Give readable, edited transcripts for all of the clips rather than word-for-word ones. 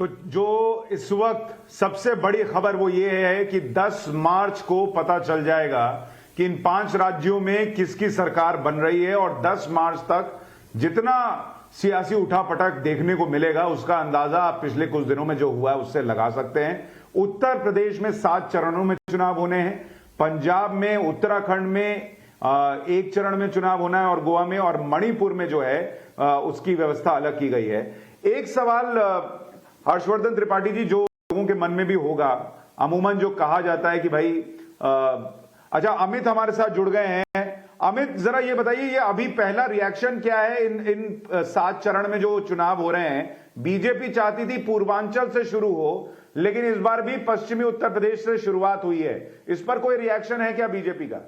तो जो इस वक्त सबसे बड़ी खबर वो ये है कि 10 मार्च को पता चल जाएगा कि इन 5 राज्यों में किसकी सरकार बन रही है और 10 मार्च तक जितना सियासी उठापटक देखने को मिलेगा उसका अंदाजा आप पिछले कुछ दिनों में जो हुआ है उससे लगा सकते हैं। उत्तर प्रदेश में 7 चरणों में चुनाव होने हैं, पंजाब में, उत्तराखंड में 1 चरण में चुनाव होना है और गोवा में और मणिपुर में जो है उसकी व्यवस्था अलग की गई है। एक सवाल हर्षवर्धन त्रिपाठी जी, जो लोगों के मन में भी होगा, अमूमन जो कहा जाता है कि भाई अच्छा अमित हमारे साथ जुड़ गए हैं। अमित, जरा ये बताइए, ये अभी पहला रिएक्शन क्या है इन 7 चरण में जो चुनाव हो रहे हैं? बीजेपी चाहती थी पूर्वांचल से शुरू हो, लेकिन इस बार भी पश्चिमी उत्तर प्रदेश से शुरुआत हुई है। इस पर कोई रिएक्शन है क्या बीजेपी का?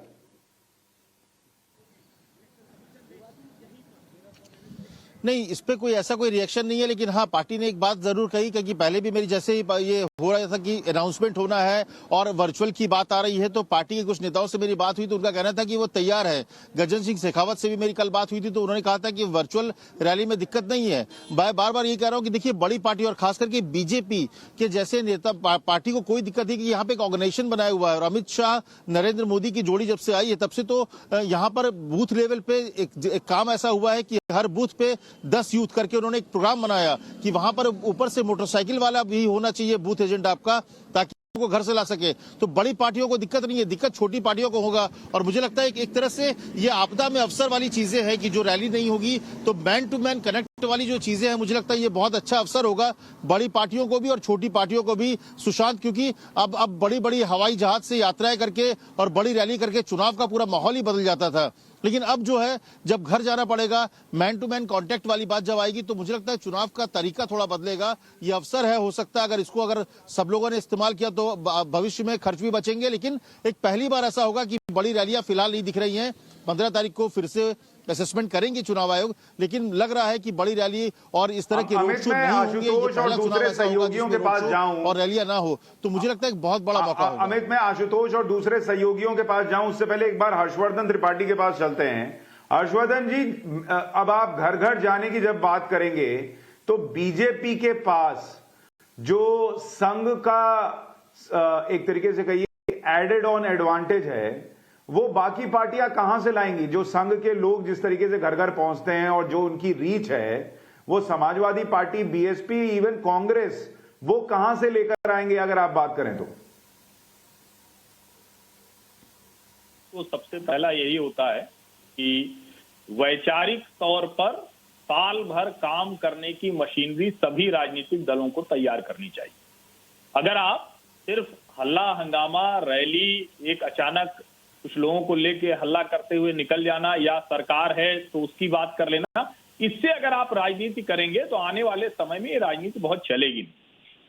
नहीं, इस पे कोई ऐसा कोई रिएक्शन नहीं है, लेकिन हाँ पार्टी ने एक बात जरूर कही, क्योंकि पहले भी मेरी जैसे ही ये हो रहा था कि अनाउंसमेंट होना है और वर्चुअल की बात आ रही है, तो पार्टी के कुछ नेताओं से मेरी बात हुई तो उनका कहना था कि वो तैयार है। गजन सिंह शेखावत से भी मेरी कल बात हुई थी तो उन्होंने कहा था कि वर्चुअल रैली में दिक्कत नहीं है। मैं बार बार ये कह रहा हूँ कि देखिए, बड़ी पार्टी और खास करके बीजेपी के जैसे नेता पार्टी को कोई दिक्कत है कि यहाँ पे एक ऑर्गेनाइजेशन बनाया हुआ है और अमित शाह नरेंद्र मोदी की जोड़ी जब से आई है तब से तो यहाँ पर बूथ लेवल पे एक काम ऐसा हुआ है कि हर बूथ पे 10 यूथ करके उन्होंने एक प्रोग्राम बनाया कि वहां पर ऊपर से मोटरसाइकिल वाला भी होना चाहिए बूथ एजेंट आपका, ताकि को घर से ला सके। तो बड़ी पार्टियों को दिक्कत नहीं है, दिक्कत छोटी पार्टियों को होगा। और मुझे लगता है कि एक तरह से ये आपदा में अवसर वाली चीजें हैं कि जो रैली नहीं होगी तो मैन टू मैन कनेक्ट वाली जो चीजें हैं, मुझे लगता है ये बहुत अच्छा अवसर होगा बड़ी पार्टियों को भी और छोटी पार्टियों को भी, सुशांत, क्योंकि अब बड़ी बड़ी हवाई जहाज से यात्राएं करके और बड़ी रैली करके चुनाव का पूरा माहौल ही बदल जाता था। लेकिन अब जो है जब घर जाना पड़ेगा, मैन टू मैन कांटेक्ट वाली बात जब आएगी तो मुझे लगता है चुनाव का तरीका थोड़ा बदलेगा। ये अवसर है, हो सकता है अगर सब लोगों ने इस्तेमाल किया तो भविष्य में खर्च भी बचेंगे। लेकिन एक पहली बार ऐसा होगा कि बड़ी रैलियां फिलहाल नहीं दिख रही हैं। 15 तारीख को फिर से असेसमेंट करेंगे चुनाव आयोग, लेकिन लग रहा है कि बड़ी रैली और इस तरह के रोड शो नहीं होंगे। ये पहला चुनाव ऐसा होगा जिसमें रोड शो और रैलियां ना हो, तो मुझे लगता है एक बहुत बड़ा मौका होगा। अमित, मैं आशुतोष और दूसरे सहयोगियों के पास जाऊं उससे पहले एक बार हर्षवर्धन त्रिपाठी के पास चलते हैं। हर्षवर्धन जी, अब आप घर घर जाने की जब बात करेंगे तो बीजेपी के पास जो संघ का एक तरीके से कहिए एडेड ऑन एडवांटेज है, वो बाकी पार्टियां कहां से लाएंगी? जो संघ के लोग जिस तरीके से घर घर पहुंचते हैं और जो उनकी रीच है, वो Samajwadi party, BSP, even Congress, वो कहां से लेकर आएंगे अगर आप बात करें तो सबसे पहला यही होता है कि वैचारिक तौर पर साल भर काम करने की मशीनरी सभी राजनीतिक दलों को तैयार करनी चाहिए। अगर आप सिर्फ हल्ला हंगामा, रैली, एक अचानक कुछ लोगों को लेके हल्ला करते हुए निकल जाना या सरकार है तो उसकी बात कर लेना, इससे अगर आप राजनीति करेंगे तो आने वाले समय में ये राजनीति बहुत चलेगी।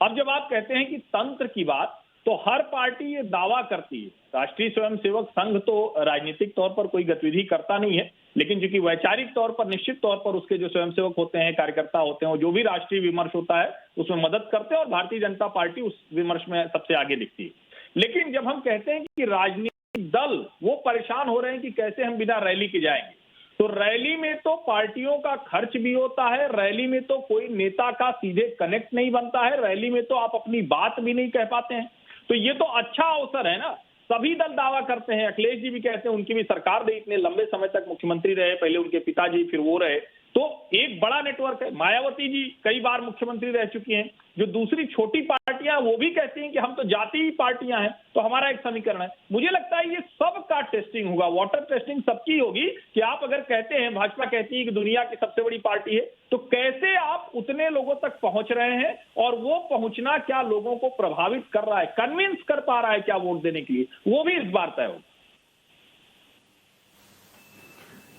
अब जब आप कहते हैं कि तंत्र की बात, तो हर पार्टी ये दावा करती है, राष्ट्रीय स्वयंसेवक संघ तो राजनीतिक तौर पर कोई गतिविधि करता नहीं है, लेकिन चूंकि वैचारिक तौर पर निश्चित तौर पर उसके जो स्वयंसेवक होते हैं, कार्यकर्ता होते हैं, जो भी राष्ट्रीय विमर्श होता है उसमें मदद करते हैं और भारतीय जनता पार्टी उस विमर्श में सबसे आगे दिखती है। लेकिन जब हम कहते हैं कि राजनीतिक दल वो परेशान हो रहे हैं कि कैसे हम बिना रैली के जाएंगे, तो रैली में तो पार्टियों का खर्च भी होता है, रैली में तो कोई नेता का सीधे कनेक्ट नहीं बनता है, रैली में तो आप अपनी बात भी नहीं कह पाते हैं। तो ये तो अच्छा अवसर है ना। सभी दल दावा करते हैं, अखिलेश जी भी कहते हैं, उनकी भी सरकार रही, इतने लंबे समय तक मुख्यमंत्री रहे, पहले उनके पिताजी फिर वो रहे, तो एक बड़ा नेटवर्क है। मायावती जी कई बार मुख्यमंत्री रह चुकी हैं। जो दूसरी छोटी पार्टियां वो भी कहती हैं कि हम तो जातीय पार्टियां हैं, तो हमारा एक समीकरण है। मुझे लगता है ये सबका टेस्टिंग होगा, वाटर टेस्टिंग सबकी होगी कि आप अगर कहते हैं, भाजपा कहती है कि दुनिया की सबसे बड़ी पार्टी है, तो कैसे आप उतने लोगों तक पहुंच रहे हैं और वो पहुंचना क्या लोगों को प्रभावित कर रहा है, कन्विंस कर पा रहा है क्या वोट देने के लिए, वो भी इस बार तय होगा।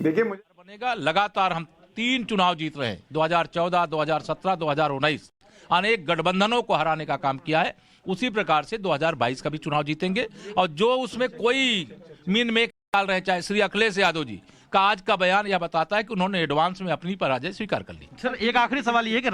देखिए, मुझे बनेगा लगातार हम 3 चुनाव जीत रहे हैं, 2014, 2017, 2019, अनेक गठबंधनों को हराने का काम किया है। उसी प्रकार से 2022 का भी चुनाव जीतेंगे और जो उसमें कोई मीन मेक डाल रहे हैं, चाहे श्री अखिलेश यादव जी, उनका आज का बयान यह बताता है कि उन्होंने एडवांस में अपनी पराजय स्वीकार कर ली। सर, एक आखिरी सवाल ये है कि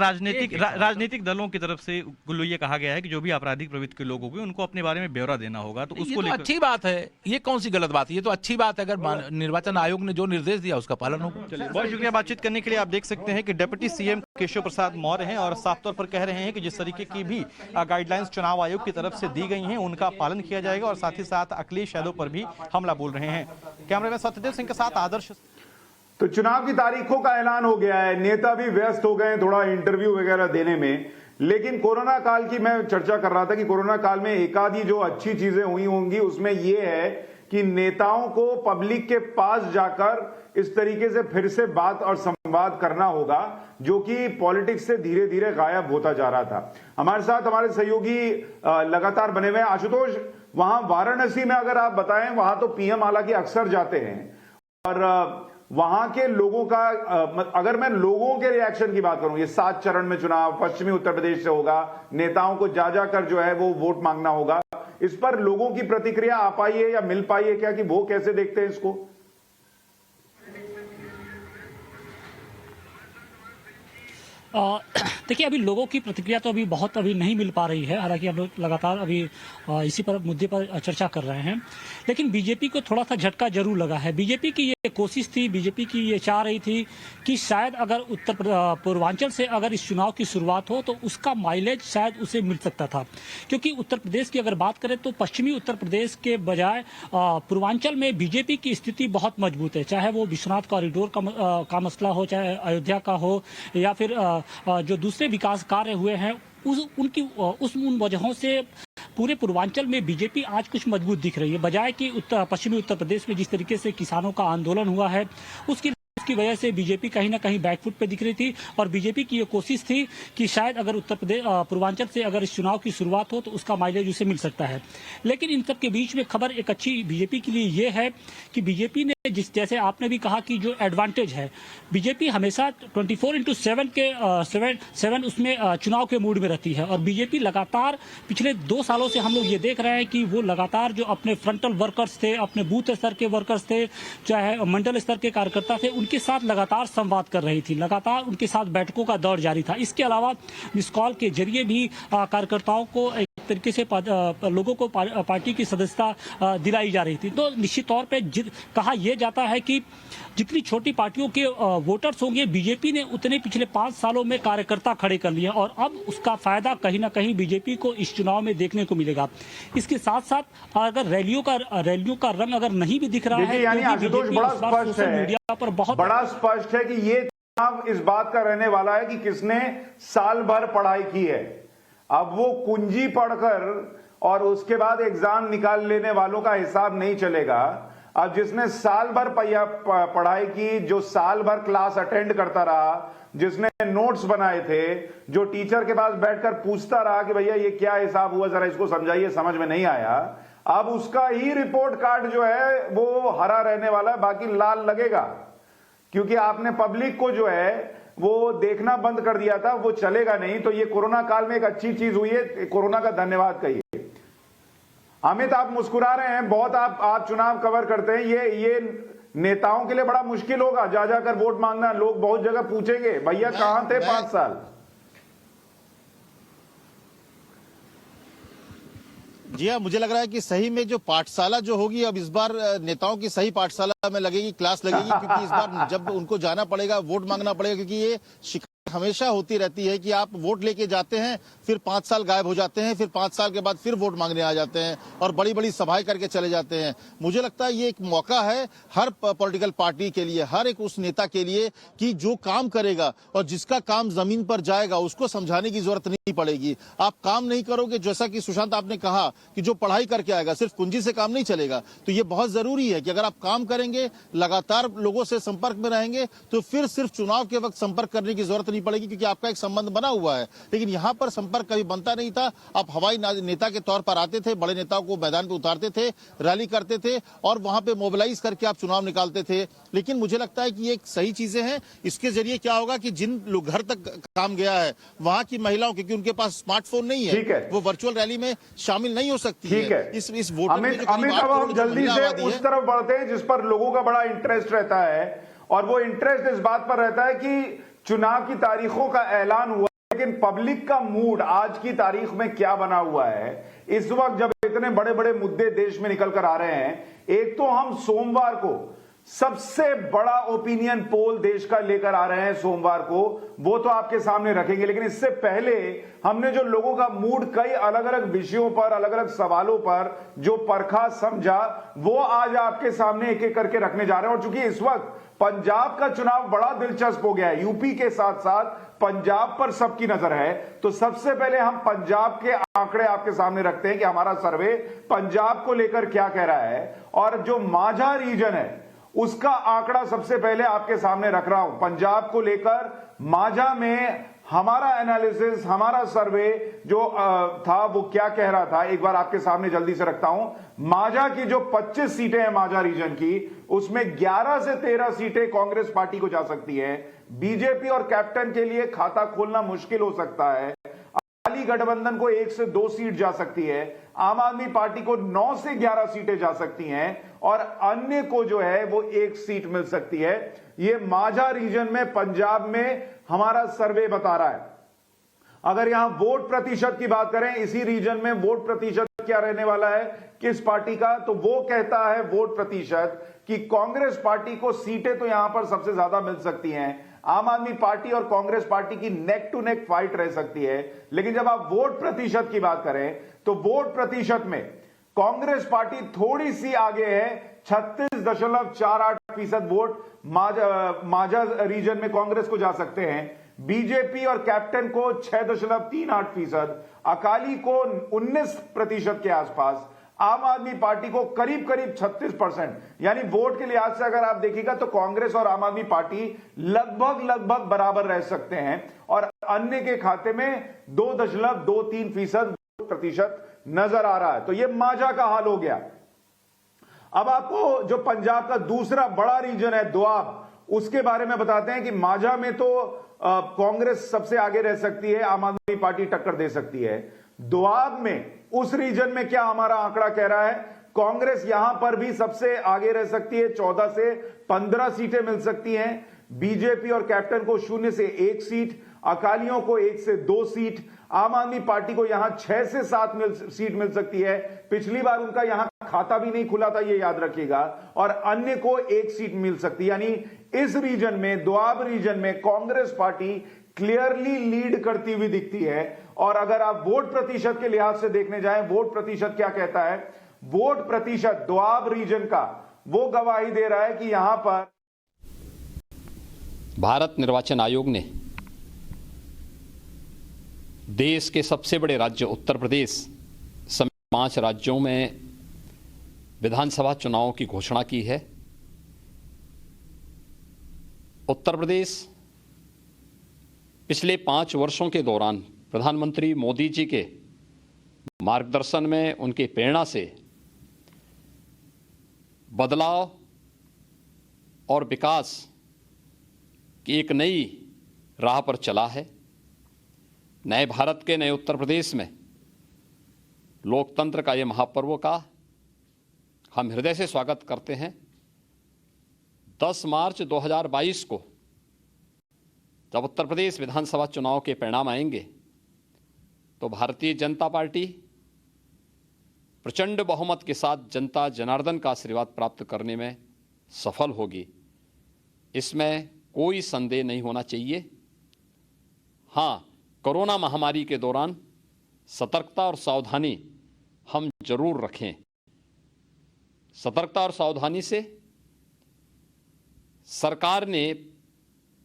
राजनीतिक दलों की तरफ से गुल्लू ये कहा गया है कि जो भी आपराधिक प्रवृत्ति के लोग होंगे उनको अपने बारे में ब्यौरा देना होगा, तो उसको लेकर अच्छी बात है। ये कौन सी गलत बात है? ये तो अच्छी बात है। अगर निर्वाचन आयोग ने जो निर्देश दिया उसका पालन होगा। चलिए, बहुत शुक्रिया बातचीत करने के लिए। आप देख सकते हैं कि डिप्टी सीएम केशव प्रसाद मौर्य हैं और साफ तौर पर कह रहे हैं कि जिस तरीके की भी गाइडलाइंस चुनाव आयोग की तरफ से दी गई हैं उनका पालन किया जाएगा और साथ ही साथ अखिलेश यादव पर भी हमला बोल रहे हैं। कैमरामैन सत्यदेव सिंह के साथ आदर्श। तो चुनाव की तारीखों का ऐलान हो गया है, नेता भी व्यस्त हो गए हैं थोड़ा इंटरव्यू वगैरह देने में। लेकिन कोरोना काल की मैं चर्चा कर रहा था कि कोरोना काल में एक आधी जो अच्छी चीजें हुई होंगी उसमें यह है कि नेताओं को पब्लिक के पास जाकर इस तरीके से फिर से बात और संवाद करना होगा जो कि पॉलिटिक्स से धीरे धीरे गायब होता जा रहा था। हमारे साथ हमारे सहयोगी लगातार बने हुए हैं। आशुतोष, वहां वाराणसी में अगर आप बताएं, वहां तो पीएम हालांकि अक्सर जाते हैं और वहां के लोगों का अगर मैं लोगों के रिएक्शन की बात करूं, ये 7 चरण में चुनाव पश्चिमी उत्तर प्रदेश से होगा, नेताओं को जा जाकर जो है वो वोट मांगना होगा, इस पर लोगों की प्रतिक्रिया आ पाई है या मिल पाई है क्या, कि वो कैसे देखते हैं इसको? देखिए, अभी लोगों की प्रतिक्रिया तो अभी बहुत नहीं मिल पा रही है। हालांकि हम लोग लगातार अभी इसी पर मुद्दे पर चर्चा कर रहे हैं, लेकिन बीजेपी को थोड़ा सा झटका जरूर लगा है। बीजेपी की ये कोशिश थी, बीजेपी की ये चाह रही थी कि शायद अगर पूर्वांचल से अगर इस चुनाव की शुरुआत हो तो उसका माइलेज शायद उसे मिल सकता था, क्योंकि उत्तर प्रदेश की अगर बात करें तो पश्चिमी उत्तर प्रदेश के बजाय पूर्वांचल में बीजेपी की स्थिति बहुत मजबूत है। चाहे वो विश्वनाथ कॉरिडोर का मसला हो, चाहे अयोध्या का हो, या फिर जो दूसरे विकास कार्य हुए हैं उन वजहों से पूरे पूर्वांचल में बीजेपी आज कुछ मजबूत दिख रही है, बजाय कि पश्चिमी उत्तर प्रदेश में जिस तरीके से किसानों का आंदोलन हुआ है उसकी वजह से बीजेपी कहीं ना कहीं बैकफुट पे दिख रही थी। और बीजेपी की ये कोशिश थी कि शायद अगर उत्तर प्रदेश पूर्वांचल से अगर इस चुनाव की शुरुआत हो तो उसका माइलेज उसे मिल सकता है। लेकिन इन सब के बीच में खबर एक अच्छी बीजेपी के लिए ये है कि बीजेपी ने जैसे आपने भी कहा कि जो एडवांटेज है, बीजेपी हमेशा 24/7 के 7 उसमें चुनाव के मूड में रहती है। और बीजेपी लगातार पिछले 2 सालों से हम लोग ये देख रहे हैं कि वो लगातार जो अपने फ्रंटल वर्कर्स थे, अपने बूथ स्तर के वर्कर्स थे, चाहे मंडल स्तर के कार्यकर्ता थे, उनके साथ लगातार संवाद कर रही थी, लगातार उनके साथ बैठकों का दौर जारी था। इसके अलावा मिस कॉल के जरिए भी कार्यकर्ताओं को एक तरीके से लोगों को पार्टी की सदस्यता दिलाई जा रही थी। तो निश्चित तौर पे कहा यह जाता है कि जितनी छोटी पार्टियों के वोटर्स होंगे, बीजेपी ने उतने पिछले 5 सालों में कार्यकर्ता खड़े कर लिए और अब उसका फायदा कहीं ना कहीं बीजेपी को इस चुनाव में देखने को मिलेगा। इसके साथ साथ अगर रैलियों का रंग अगर नहीं भी दिख रहा है, यानी आशुतोष बड़ा स्पष्ट है कि ये चुनाव इस बात का रहने वाला है कि किसने साल भर पढ़ाई की है। अब वो कुंजी पढ़कर और उसके बाद एग्जाम निकाल लेने वालों का हिसाब नहीं चलेगा। अब जिसने साल भर पढ़ाई की, जो साल भर क्लास अटेंड करता रहा, जिसने नोट्स बनाए थे, जो टीचर के पास बैठकर पूछता रहा कि भैया ये क्या हिसाब हुआ, जरा इसको समझाइए, समझ में नहीं आया, अब उसका ही रिपोर्ट कार्ड जो है वो हरा रहने वाला है, बाकी लाल लगेगा। क्योंकि आपने पब्लिक को जो है वो देखना बंद कर दिया था, वो चलेगा नहीं। तो ये कोरोना काल में एक अच्छी चीज हुई है, कोरोना का धन्यवाद कहिए। अमित, आप मुस्कुरा रहे हैं, बहुत आप चुनाव कवर करते हैं, ये नेताओं के लिए बड़ा मुश्किल होगा जा जाकर वोट मांगना। लोग बहुत जगह पूछेंगे भैया कहां थे 5 साल। जी हाँ, मुझे लग रहा है कि सही में जो पाठशाला जो होगी अब इस बार नेताओं की सही पाठशाला में लगेगी, क्लास लगेगी, क्योंकि इस बार जब उनको जाना पड़ेगा, वोट मांगना पड़ेगा, क्योंकि ये हमेशा होती रहती है कि आप वोट लेके जाते हैं, फिर 5 साल गायब हो जाते हैं, फिर 5 साल के बाद फिर वोट मांगने आ जाते हैं और बड़ी बड़ी सभाएं करके चले जाते हैं। मुझे लगता है ये एक मौका है हर पॉलिटिकल पार्टी के लिए, हर एक उस नेता के लिए कि जो काम करेगा और जिसका काम जमीन पर जाएगा उसको समझाने की जरूरत नहीं पड़ेगी। आप काम नहीं करोगे, जैसा कि सुशांत आपने कहा कि जो पढ़ाई करके आएगा, सिर्फ कुंजी से काम नहीं चलेगा। तो ये बहुत जरूरी है कि अगर आप काम करेंगे, लगातार लोगों से संपर्क में रहेंगे, तो फिर सिर्फ चुनाव के वक्त संपर्क करने की जरूरत नहीं पड़ेगी क्योंकि आपका एक संबंध बना हुआ है। लेकिन यहाँ पर संपर्क कभी बनता नहीं था। आप हवाई नेता के तौर पर आते थे, बड़े नेताओं को मैदान पे उतारते थे, रैली करते थे और वहां पे मोबिलाइज करके आप चुनाव निकालते थे। लेकिन मुझे लगता है कि ये सही चीजें हैं। इसके जरिए क्या होगा कि जिन लोग घर तक काम गया है वहां की महिलाओं, क्योंकि उनके पास स्मार्टफोन नहीं है, वो वर्चुअल रैली में शामिल नहीं हो सकती है। इस वोटर में जो अमित, अब हम जल्दी से उस तरफ बढ़ते हैं जिस पर लोगों का बड़ा इंटरेस्ट रहता है, और वो इंटरेस्ट इस बात पर रहता है कि चुनाव की तारीखों का ऐलान हुआ, लेकिन पब्लिक का मूड आज की तारीख में क्या बना हुआ है। इस वक्त जब इतने बड़े बड़े मुद्दे देश में निकल कर आ रहे हैं, एक तो हम सोमवार को सबसे बड़ा ओपिनियन पोल देश का लेकर आ रहे हैं सोमवार को, वो तो आपके सामने रखेंगे। लेकिन इससे पहले हमने जो लोगों का मूड कई अलग अलग विषयों पर, अलग अलग सवालों पर जो परखा, समझा, वो आज आपके सामने एक एक करके रखने जा रहे हैं। और चूंकि इस वक्त पंजाब का चुनाव बड़ा दिलचस्प हो गया है, यूपी के साथ साथ पंजाब पर सबकी नजर है, तो सबसे पहले हम पंजाब के आंकड़े आपके सामने रखते हैं कि हमारा सर्वे पंजाब को लेकर क्या कह रहा है। और जो माझा रीजन है उसका आंकड़ा सबसे पहले आपके सामने रख रहा हूं। पंजाब को लेकर माझा में हमारा एनालिसिस, हमारा सर्वे जो था वो क्या कह रहा था, एक बार आपके सामने जल्दी से रखता हूं। माझा की जो 25 सीटें हैं माझा रीजन की, उसमें 11 से 13 सीटें कांग्रेस पार्टी को जा सकती है। बीजेपी और कैप्टन के लिए खाता खोलना मुश्किल हो सकता है। अकाली गठबंधन को 1 से 2 सीट जा सकती है। आम आदमी पार्टी को 9 से 11 सीटें जा सकती हैं और अन्य को जो है वो 1 सीट मिल सकती है। ये माझा रीजन में पंजाब में हमारा सर्वे बता रहा है। अगर यहां वोट प्रतिशत की बात करें, इसी रीजन में वोट प्रतिशत क्या रहने वाला है किस पार्टी का, तो वो कहता है वोट प्रतिशत कि कांग्रेस पार्टी को सीटें तो यहां पर सबसे ज्यादा मिल सकती हैं। आम आदमी पार्टी और कांग्रेस पार्टी की नेक टू नेक फाइट रह सकती है। लेकिन जब आप वोट प्रतिशत की बात करें तो वोट प्रतिशत में कांग्रेस पार्टी थोड़ी सी आगे है, 36.48% वोट माझा रीजन में कांग्रेस को जा सकते हैं। बीजेपी और कैप्टन को 6.38%, अकाली को 19% के आसपास, आम आदमी पार्टी को करीब करीब 36%। यानी वोट के लिहाज से अगर आप देखिएगा तो कांग्रेस और आम आदमी पार्टी लगभग बराबर रह सकते हैं और अन्य के खाते में 2.23% नजर आ रहा है। तो यह माझा का हाल हो गया। अब आपको जो पंजाब का दूसरा बड़ा रीजन है दोआब, उसके बारे में बताते हैं कि माझा में तो कांग्रेस सबसे आगे रह सकती है, आम आदमी पार्टी टक्कर दे सकती है। दोआब में, उस रीजन में क्या हमारा आंकड़ा कह रहा है, कांग्रेस यहां पर भी सबसे आगे रह सकती है, 14 से 15 सीटें मिल सकती हैं। बीजेपी और कैप्टन को 0 से 1 सीट, अकालियों को 1 से 2 सीट, आम आदमी पार्टी को यहां 6 से 7 सीट मिल सकती है। पिछली बार उनका यहां खाता भी नहीं खुला था, ये याद रखिएगा। और अन्य को 1 सीट मिल सकती है। यानी इस रीजन में, दोआब रीजन में कांग्रेस पार्टी क्लियरली लीड करती हुई दिखती है। और अगर आप वोट प्रतिशत के लिहाज से देखने जाएं, वोट प्रतिशत क्या कहता है, वोट प्रतिशत दोआब रीजन का वो गवाही दे रहा है कि यहां पर भारत निर्वाचन आयोग ने देश के सबसे बड़े राज्य उत्तर प्रदेश समेत 5 राज्यों में विधानसभा चुनावों की घोषणा की है। उत्तर प्रदेश पिछले 5 वर्षों के दौरान प्रधानमंत्री मोदी जी के मार्गदर्शन में, उनके प्रेरणा से बदलाव और विकास की एक नई राह पर चला है। नए भारत के, नए उत्तर प्रदेश में लोकतंत्र का ये महापर्व का हम हृदय से स्वागत करते हैं। 10 मार्च 2022 को जब उत्तर प्रदेश विधानसभा चुनाव के परिणाम आएंगे तो भारतीय जनता पार्टी प्रचंड बहुमत के साथ जनता जनार्दन का आशीर्वाद प्राप्त करने में सफल होगी, इसमें कोई संदेह नहीं होना चाहिए। हाँ, कोरोना महामारी के दौरान सतर्कता और सावधानी हम जरूर रखें। सतर्कता और सावधानी से सरकार ने,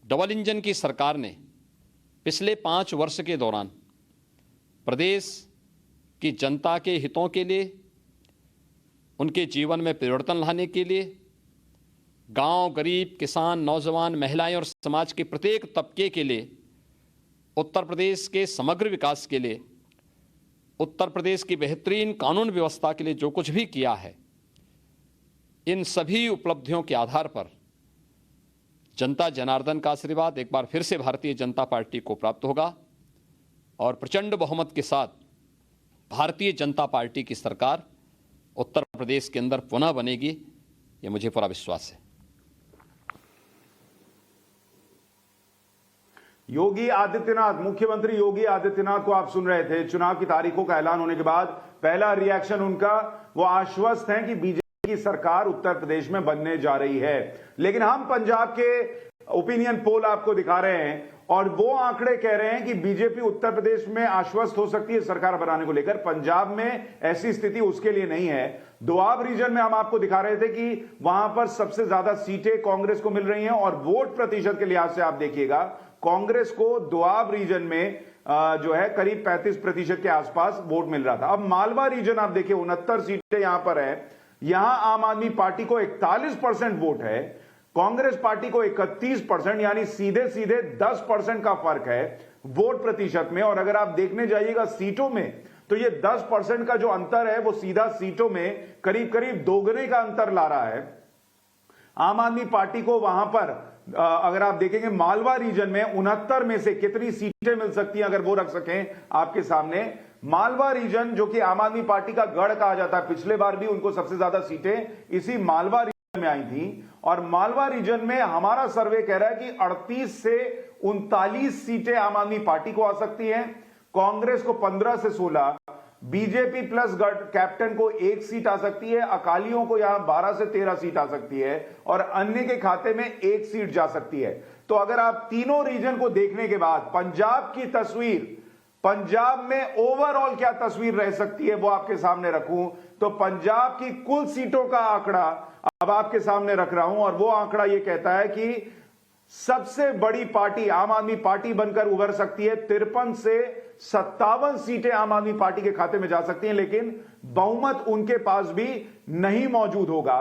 डबल इंजन की सरकार ने पिछले 5 वर्ष के दौरान प्रदेश की जनता के हितों के लिए, उनके जीवन में परिवर्तन लाने के लिए गांव, गरीब, किसान, नौजवान, महिलाएं और समाज के प्रत्येक तबके के लिए उत्तर प्रदेश के समग्र विकास के लिए, उत्तर प्रदेश की बेहतरीन कानून व्यवस्था के लिए जो कुछ भी किया है, इन सभी उपलब्धियों के आधार पर जनता जनार्दन का आशीर्वाद एक बार फिर से भारतीय जनता पार्टी को प्राप्त होगा और प्रचंड बहुमत के साथ भारतीय जनता पार्टी की सरकार उत्तर प्रदेश के अंदर पुनः बनेगी, ये मुझे पूरा विश्वास है। योगी आदित्यनाथ, मुख्यमंत्री योगी आदित्यनाथ को आप सुन रहे थे। चुनाव की तारीखों का ऐलान होने के बाद पहला रिएक्शन उनका, वो आश्वस्त हैं कि बीजेपी की सरकार उत्तर प्रदेश में बनने जा रही है। लेकिन हम पंजाब के ओपिनियन पोल आपको दिखा रहे हैं और वो आंकड़े कह रहे हैं कि बीजेपी उत्तर प्रदेश में आश्वस्त हो सकती है सरकार बनाने को लेकर। पंजाब में ऐसी स्थिति उसके लिए नहीं है। दोआब रीजन में हम आपको दिखा रहे थे कि वहां पर सबसे ज्यादा सीटें कांग्रेस को मिल रही हैं और वोट प्रतिशत के लिहाज से आप देखिएगा कांग्रेस को दोआब रीजन में जो है करीब 35% के आसपास वोट मिल रहा था। अब मालवा रीजन आप देखिए 69 सीटें यहां पर है। यहां आम आदमी पार्टी को 41% वोट है, कांग्रेस पार्टी को 31%, यानी सीधे सीधे 10% का फर्क है वोट प्रतिशत में। और अगर आप देखने जाइएगा सीटों में तो ये 10% का जो अंतर है वो सीधा सीटों में करीब करीब दोगुने का अंतर ला रहा है। आम आदमी पार्टी को वहां पर अगर आप देखेंगे मालवा रीजन में 69 में से कितनी सीटें मिल सकती हैं अगर वो रख सकें आपके सामने। मालवा रीजन जो कि आम आदमी पार्टी का गढ़ कहा जाता है, पिछले बार भी उनको सबसे ज्यादा सीटें इसी मालवा रीजन में आई थी। और मालवा रीजन में हमारा सर्वे कह रहा है कि 38 से 39 सीटें आम आदमी पार्टी को आ सकती हैं, कांग्रेस को 15 से 16, बीजेपी प्लस कैप्टन को 1 सीट आ सकती है, अकालियों को यहां 12 से 13 सीट आ सकती है और अन्य के खाते में 1 सीट जा सकती है। तो अगर आप तीनों रीजन को देखने के बाद पंजाब की तस्वीर, पंजाब में ओवरऑल क्या तस्वीर रह सकती है वो आपके सामने रखूं तो पंजाब की कुल सीटों का आंकड़ा अब आपके सामने रख रहा हूं और वो आंकड़ा ये कहता है कि सबसे बड़ी पार्टी आम आदमी पार्टी बनकर उभर सकती है। 53 से 57 सीटें आम आदमी पार्टी के खाते में जा सकती हैं, लेकिन बहुमत उनके पास भी नहीं मौजूद होगा।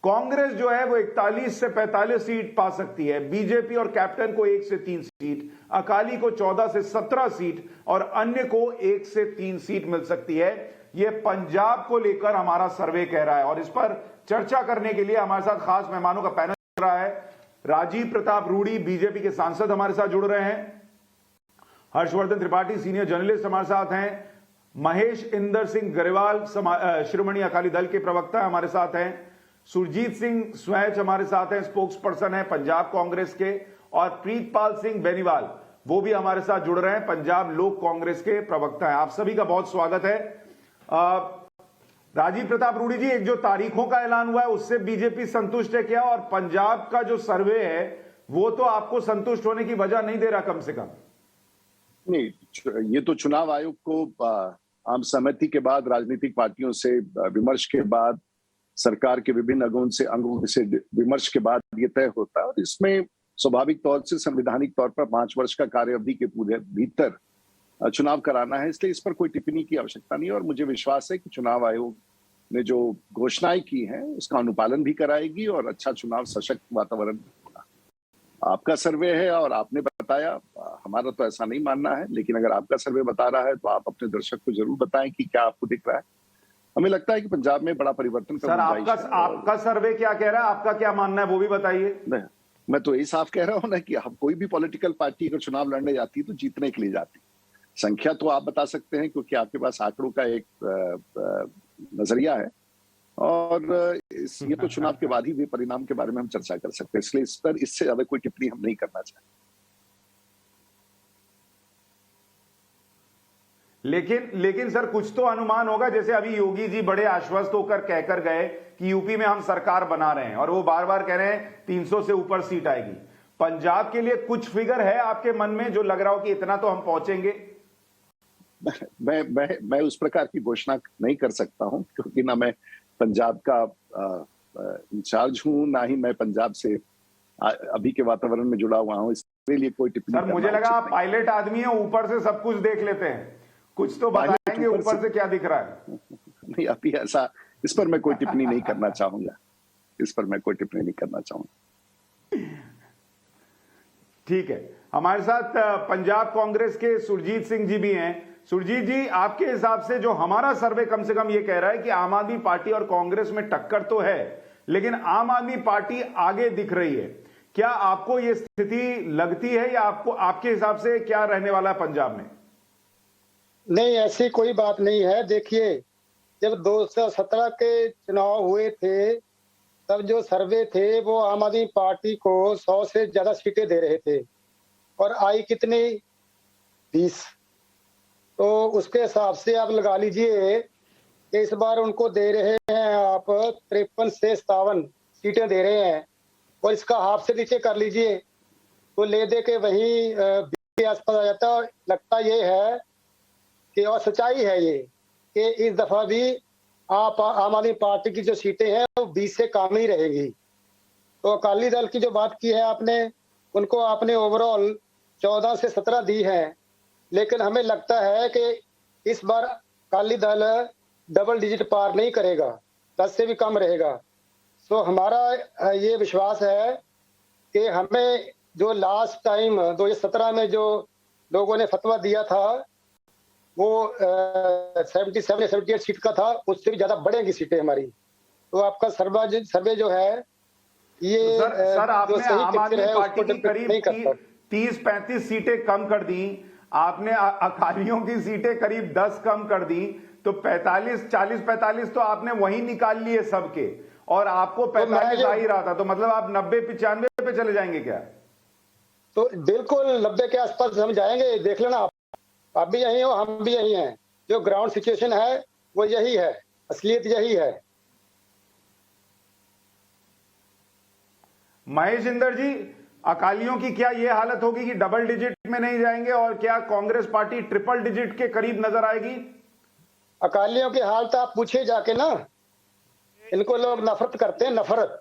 कांग्रेस जो है वो 41 से 45 सीट पा सकती है, बीजेपी और कैप्टन को 1 से 3 सीट, अकाली को 14 से 17 सीट और अन्य को 1 से 3 सीट मिल सकती है। यह पंजाब को लेकर हमारा सर्वे कह रहा है और इस पर चर्चा करने के लिए हमारे साथ खास मेहमानों का पैनल चल रहा है। राजीव प्रताप रूडी बीजेपी के सांसद हमारे साथ जुड़ रहे हैं, हर्षवर्धन त्रिपाठी सीनियर जर्नलिस्ट हमारे साथ हैं, महेश इंदर सिंह गरेवाल शिरोमणि अकाली दल के प्रवक्ता हमारे साथ हैं, सुरजीत सिंह स्वैच हमारे साथ हैं, स्पोक्स पर्सन है पंजाब कांग्रेस के, और प्रीतपाल सिंह बेनीवाल वो भी हमारे साथ जुड़ रहे हैं, पंजाब लोक कांग्रेस के प्रवक्ता हैं। आप सभी का बहुत स्वागत है। राजीव प्रताप रूडी जी, एक जो तारीखों का ऐलान हुआ है उससे बीजेपी संतुष्ट है क्या? और पंजाब का जो सर्वे है वो तो आपको संतुष्ट होने की वजह नहीं दे रहा कम से कम? नहीं, ये तो चुनाव आयोग को आम सहमति के बाद, राजनीतिक पार्टियों से विमर्श के बाद, सरकार के विभिन्न अंगों से विमर्श के बाद ये तय होता है और इसमें स्वाभाविक तौर से संवैधानिक तौर पर 5 वर्ष का कार्य अवधि के पूरे भीतर चुनाव कराना है, इसलिए इस पर कोई टिप्पणी की आवश्यकता नहीं है। और मुझे विश्वास है कि चुनाव आयोग ने जो घोषणाएं की हैं उसका अनुपालन भी कराएगी और अच्छा चुनाव सशक्त वातावरण होगा। आपका सर्वे है और आपने बताया, हमारा तो ऐसा नहीं मानना है, लेकिन अगर आपका सर्वे बता रहा है तो आप अपने दर्शक को जरूर बताएं कि क्या आपको दिख रहा है। हमें लगता है कि पंजाब में बड़ा परिवर्तन सर, आपका सर्वे क्या कह रहा है, आपका क्या मानना है वो भी बताइए। मैं तो यही साफ कह रहा हूं ना कि कोई भी पॉलिटिकल पार्टी अगर चुनाव लड़ने जाती है तो जीतने के लिए जाती है। संख्या तो आप बता सकते हैं क्योंकि आपके पास आंकड़ों का एक नजरिया है और ये तो चुनाव के बाद ही वे परिणाम के बारे में हम चर्चा कर सकते हैं, इसलिए इस पर इससे ज्यादा कोई टिप्पणी हम नहीं करना चाहते। लेकिन सर कुछ तो अनुमान होगा, जैसे अभी योगी जी बड़े आश्वस्त होकर कहकर गए कि यूपी में हम सरकार बना रहे हैं और वो बार बार कह रहे हैं 300 से ऊपर सीट आएगी। पंजाब के लिए कुछ फिगर है आपके मन में जो लग रहा हो कि इतना तो हम पहुंचेंगे? मैं उस प्रकार की घोषणा नहीं कर सकता हूं क्योंकि ना मैं पंजाब का इंचार्ज हूं, ना ही मैं पंजाब से अभी के वातावरण में जुड़ा हुआ हूं, इसके लिए कोई टिप्पणी। सर मुझे लगा आप पायलट आदमी हैं, ऊपर से सब कुछ देख लेते हैं, कुछ तो बताएंगे ऊपर से क्या दिख रहा है। नहीं, अभी ऐसा इस पर मैं कोई टिप्पणी नहीं करना चाहूंगा, इस पर मैं कोई टिप्पणी नहीं करना चाहूंगा। ठीक है। हमारे साथ पंजाब कांग्रेस के सुरजीत सिंह जी भी हैं। सुरजीत जी, आपके हिसाब से जो हमारा सर्वे कम से कम ये कह रहा है कि आम आदमी पार्टी और कांग्रेस में टक्कर तो है, लेकिन आम आदमी पार्टी आगे दिख रही है। क्या आपको ये स्थिति लगती है या आपको, आपके हिसाब से क्या रहने वाला है पंजाब में? नहीं, ऐसी कोई बात नहीं है। देखिए, जब 2017 के चुनाव हुए थे तब जो सर्वे थे वो आम आदमी पार्टी को 100 से ज्यादा सीटें दे रहे थे और आई कितनी 20। तो उसके हिसाब से आप लगा लीजिए कि इस बार उनको दे रहे हैं आप 53 से 57 सीटें दे रहे हैं और इसका हाफ से नीचे कर लीजिए तो ले दे के वही 20 के आसपास आ जाता। लगता ये है कि, और सच्चाई है ये, कि इस दफा भी आम आदमी पार्टी की जो सीटें हैं वो 20 से कम ही रहेगी। तो अकाली दल की जो बात की है आपने, उनको आपने ओवरऑल 14 से 17 दी है, लेकिन हमें लगता है कि इस बार अकाली दल डबल डिजिट पार नहीं करेगा, 10 से भी कम रहेगा। तो हमारा ये विश्वास है कि हमें जो लास्ट टाइम 2017 में जो लोगों ने फतवा दिया था वो 77 या 78 सीट का था, उससे भी ज्यादा बढ़ेंगी सीटें हमारी। तो आपका सर्वे जो है ये सर आपने सही आम आदमी है पार्टी की उसको नहीं करता। करीब 30-35 सीटें कम कर दी, आपने अकालियों की सीटें करीब 10 कम कर दी, तो 40-45 तो आपने वहीं निकाल लिए सबके, और आपको 45 आ ही रहा था। तो मतलब आप 90-95 पे चले जाएंगे क्या? तो बिल्कुल 90 के आसपास हम जाएंगे, देख लेना। आप भी यही हो, हम भी यही हैं। जो ग्राउंड सिचुएशन है वो यही है, असलियत यही है। महेश इंदर जी, अकालियों की क्या ये हालत होगी कि डबल डिजिट में नहीं जाएंगे, और क्या कांग्रेस पार्टी ट्रिपल डिजिट के करीब नजर आएगी? अकालियों की हालत आप पूछिए जाके ना। इनको लोग नफरत करते हैं, नफरत,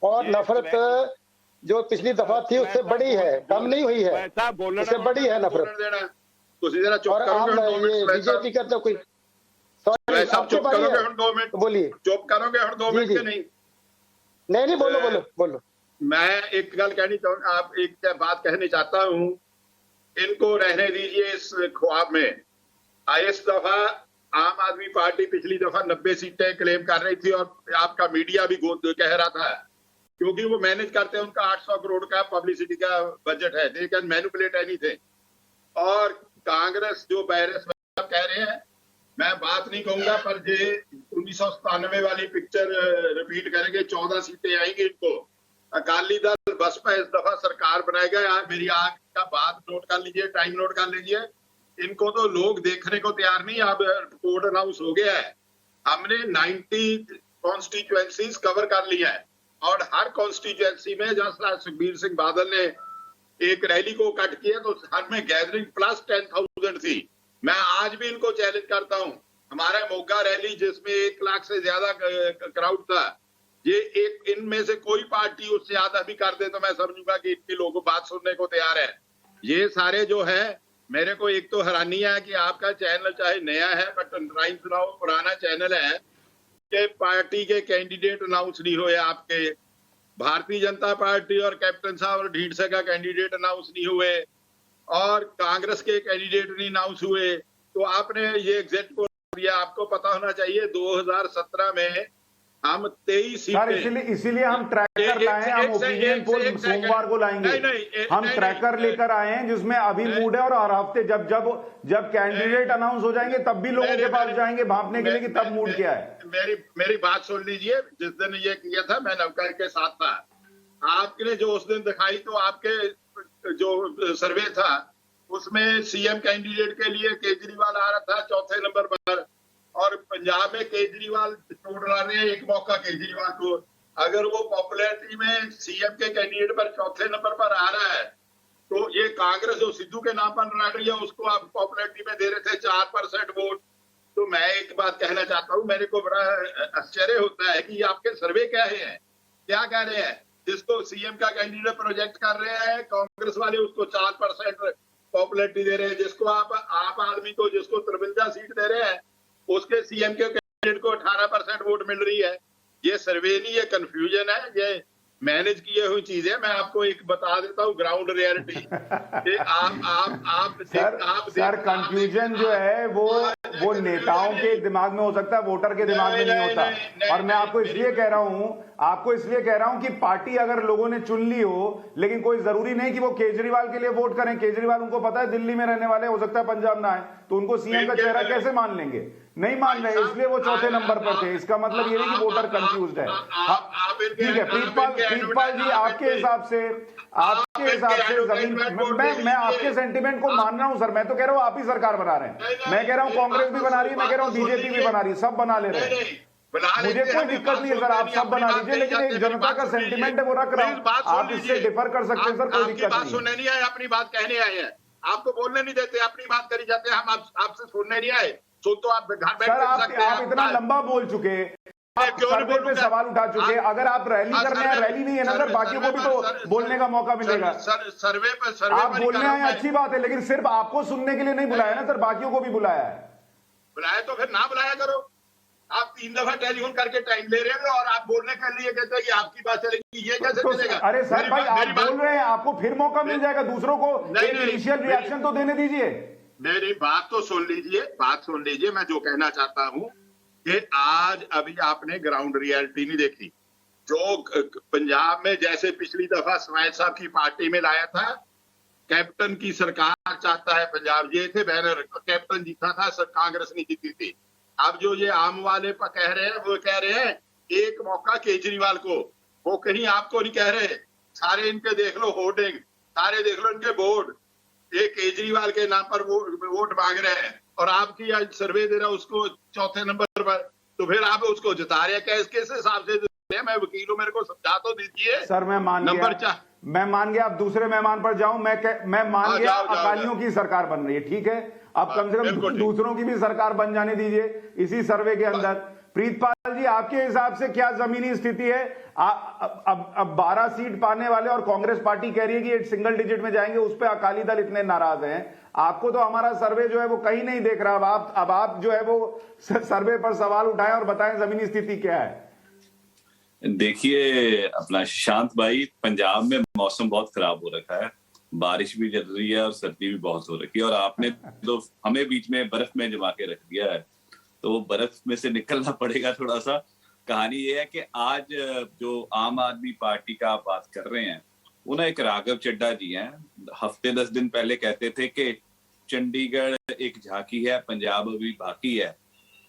और नफरत जो पिछली दफा थी उससे बड़ी है, कम नहीं हुई है, उससे बड़ी है नफरत। और आप ये बीजेपी का तो कोई आपके बारे बोलिए, चुप करोगे हम 2 मिनट के? नहीं, बोलो। मैं एक गल कहनी चाहूंगा, आप एक बात कहनी चाहता हूं, इनको रहने दीजिए इस ख्वाब में। इस दफा आम आदमी पार्टी पिछली दफा 90 सीटें क्लेम कर रही थी और आपका मीडिया भी कह रहा था, क्योंकि वो मैनेज करते हैं, उनका 800 करोड़ का पब्लिसिटी का बजट है, दे कैन मैनिपुलेट एनीथिंग। और कांग्रेस जो बैरस कह रहे हैं, मैं बात नहीं कहूंगा, पर ये 1997 वाली पिक्चर रिपीट करेंगे, 14 सीटें आएंगी इनको। अकाली दल बसपा इस दफा सरकार बनाएगा। यार मेरी आग का बात नोट कर लीजिए, टाइम नोट कर लीजिए। इनको तो लोग देखने को तैयार नहीं। अब कोड अनाउंस हो गया है, हमने 90 कॉन्स्टिट्यूएंसीज कवर कर लिया है, और हर कॉन्स्टिट्यूएंसी में जैसा सुखबीर सिंह बादल ने एक रैली को कट किया तो हर में गैदरिंग प्लस 10,000 थी। मैं आज भी इनको चैलेंज करता हूं, हमारा मोगा रैली जिसमें 1 लाख से ज्यादा क्राउड था, ये एक इनमें से कोई पार्टी उससे ज्यादा भी कर दे तो मैं समझूंगा कि इतने लोगों बात सुनने को तैयार है। ये सारे जो है, मेरे को एक तो हैरानी है कि आपका चैनल चाहे नया है बट राइट नाउ पुराना चैनल है, कि पार्टी के कैंडिडेट अनाउंस नहीं हुए। आपके भारतीय जनता पार्टी और कैप्टन साहब और ढींढसे का कैंडिडेट अनाउंस नहीं हुए, और कांग्रेस के कैंडिडेट नहीं अनाउंस हुए। तो आपने ये एग्जिट पोल दिया, आपको पता होना चाहिए 2017 में हम 23 सीटें, इसीलिए हम ट्रैकर लाए हैं, हम ओपिनियन पोल सोमवार को लाएंगे। हम ट्रैकर लेकर आए हैं जिसमें अभी मूड है, और हर हफ्ते जब कैंडिडेट अनाउंस हो जाएंगे तब भी लोगों के पास जाएंगे भांपने के लिए कि तब मूड क्या है। मेरी बात सुन लीजिए। जिस दिन ये किया था मैं नवकर के साथ था, आपने जो उस दिन दिखाई, तो आपके जो सर्वे था उसमें सीएम कैंडिडेट के लिए केजरीवाल आ रहा था 4थे नंबर पर, और पंजाब में केजरीवाल छोड़ रहे हैं एक मौका केजरीवाल को। अगर वो पॉपुलैरिटी में सीएम के कैंडिडेट पर 4थे नंबर पर आ रहा है, तो ये कांग्रेस जो सिद्धू के नाम पर लड़ रही है उसको आप पॉपुलैरिटी में दे रहे थे 4% वोट। तो मैं एक बात कहना चाहता हूँ, मेरे को बड़ा आश्चर्य होता है कि आपके सर्वे क्या है, क्या कह रहे हैं। जिसको सीएम का कैंडिडेट प्रोजेक्ट कर रहे हैं कांग्रेस वाले, उसको 4% पॉपुलैरिटी दे रहे हैं। जिसको आप आदमी को जिसको 53 सीट दे रहे हैं, उसके सीएम के कैंडिडेट को 18% वोट मिल रही है। ये सर्वे नहीं, ये कंफ्यूजन है। ये मैनेज किए हुई चीजें। मैं आपको एक बता देता हूँ ग्राउंड रियलिटी। सर कंफ्यूजन जो है वो नेताओं के दिमाग में हो सकता है, वोटर के दिमाग में नहीं होता। और मैं आपको इसलिए कह रहा हूं कि पार्टी अगर लोगों ने चुन ली हो, लेकिन कोई जरूरी नहीं कि वो केजरीवाल के लिए वोट करें। केजरीवाल उनको पता है दिल्ली में रहने वाले, हो सकता है पंजाब ना आए, तो उनको सीएम का चेहरा कैसे मान लेंगे? नहीं मान रहे, इसलिए वो चौथे नंबर पर थे। इसका मतलब ये नहीं कि वोटर कंफ्यूज्ड है। ठीक है प्रीतपाल जी, आपके हिसाब से जमीन, मैं आपके सेंटीमेंट को मान रहा हूं सर। मैं तो कह रहा हूं आप ही सरकार बना रहे हैं। मैं कह रहा हूं कांग्रेस भी बना रही है, मैं कह रहा हूं बीजेपी भी बना रही है, सब बना ले रहे हैं। मुझे कोई दिक्कत नहीं है सर, आप सब बना लीजिए, लेकिन एक जनता का सेंटीमेंट है वो रख रहा हूं। आप इससे डिफर कर सकते हैं सर, कोई दिक्कत नहीं। सुनने नहीं आए, अपनी बात कहने आए हैं। आपको बोलने नहीं देते, अपनी बात करी जाते हैं। हम आपसे सुनने नहीं आए, सो तो आप घर बैठ सकते हैं। आप इतना लंबा बोल चुके, आप सर्वे पे सवाल उठा चुके। अगर आप रैली करने आए, रैली नहीं है ना सर, बाकियों को भी तो बोलने का मौका मिलेगा। सर्वे आप बोलने आए अच्छी बात है, लेकिन सिर्फ आपको सुनने के लिए नहीं बुलाया ना सर, बाकियों को भी बुलाया है। बुलाया तो फिर ना बुलाया करो। आप 3 दफा टेलीफोन करके टाइम ले रहे हो और आप बोलने के लिए कहते हैं कि आपकी बात चलेगी, ये कैसे चलेगा? अरे सर भाई, आप बोल रहे हैं, आपको फिर मौका मिल जाएगा, दूसरों को इनिशियल रिएक्शन तो देने दीजिए। मेरी बात तो सुन लीजिए। मैं जो कहना चाहता हूं कि आज अभी आपने ग्राउंड रियलिटी नहीं देखी। जो पंजाब में जैसे पिछली दफा समाज साहब की पार्टी में लाया था, कैप्टन की सरकार चाहता है पंजाब, ये थे बैनर, कैप्टन जीता था, कांग्रेस नहीं जीती थी। अब जो ये आम वाले पर कह रहे हैं, वो कह रहे हैं एक मौका केजरीवाल को, वो कहीं आपको नहीं कह रहे। सारे इनके देख लो होर्डिंग, सारे देख लो इनके बोर्ड, ये केजरीवाल के नाम पर वोट मांग रहे हैं। और आपकी आज सर्वे दे रहा उसको चौथे नंबर पर, तो फिर आप उसको जिता रहे हैं किस हिसाब से? मैं वकील हूं, मेरे को समझा तो दीजिए। सर मैं मान गया, अब दूसरे मेहमान पर जाऊं। मैं मान गया अकालियों की सरकार बन रही है, ठीक है। अब कम से कम दूसरों की भी सरकार बन जाने दीजिए इसी सर्वे के अंदर। प्रीतपाल जी, आपके हिसाब से क्या जमीनी स्थिति है? अब 12 सीट पाने वाले, और कांग्रेस पार्टी कह रही है कि ये सिंगल डिजिट में जाएंगे, उस पर अकाली दल इतने नाराज हैं। आपको तो हमारा सर्वे जो है वो कहीं नहीं देख रहा। अब आप जो है वो सर्वे पर सवाल उठाएं और बताएं जमीनी स्थिति क्या है। देखिए अपना शांत भाई, पंजाब में मौसम बहुत खराब हो रखा है, बारिश भी चल रही है और सर्दी भी बहुत हो रखी है। और आपने तो हमें बीच में बर्फ में जमा के रख दिया है, तो बर्फ में से निकलना पड़ेगा थोड़ा सा। कहानी ये है कि आज जो आम आदमी पार्टी का आप बात कर रहे हैं, वो ना एक राघव चड्ढा जी हैं, हफ्ते 10 दिन पहले कहते थे कि चंडीगढ़ एक झांकी है, पंजाब अभी बाकी है।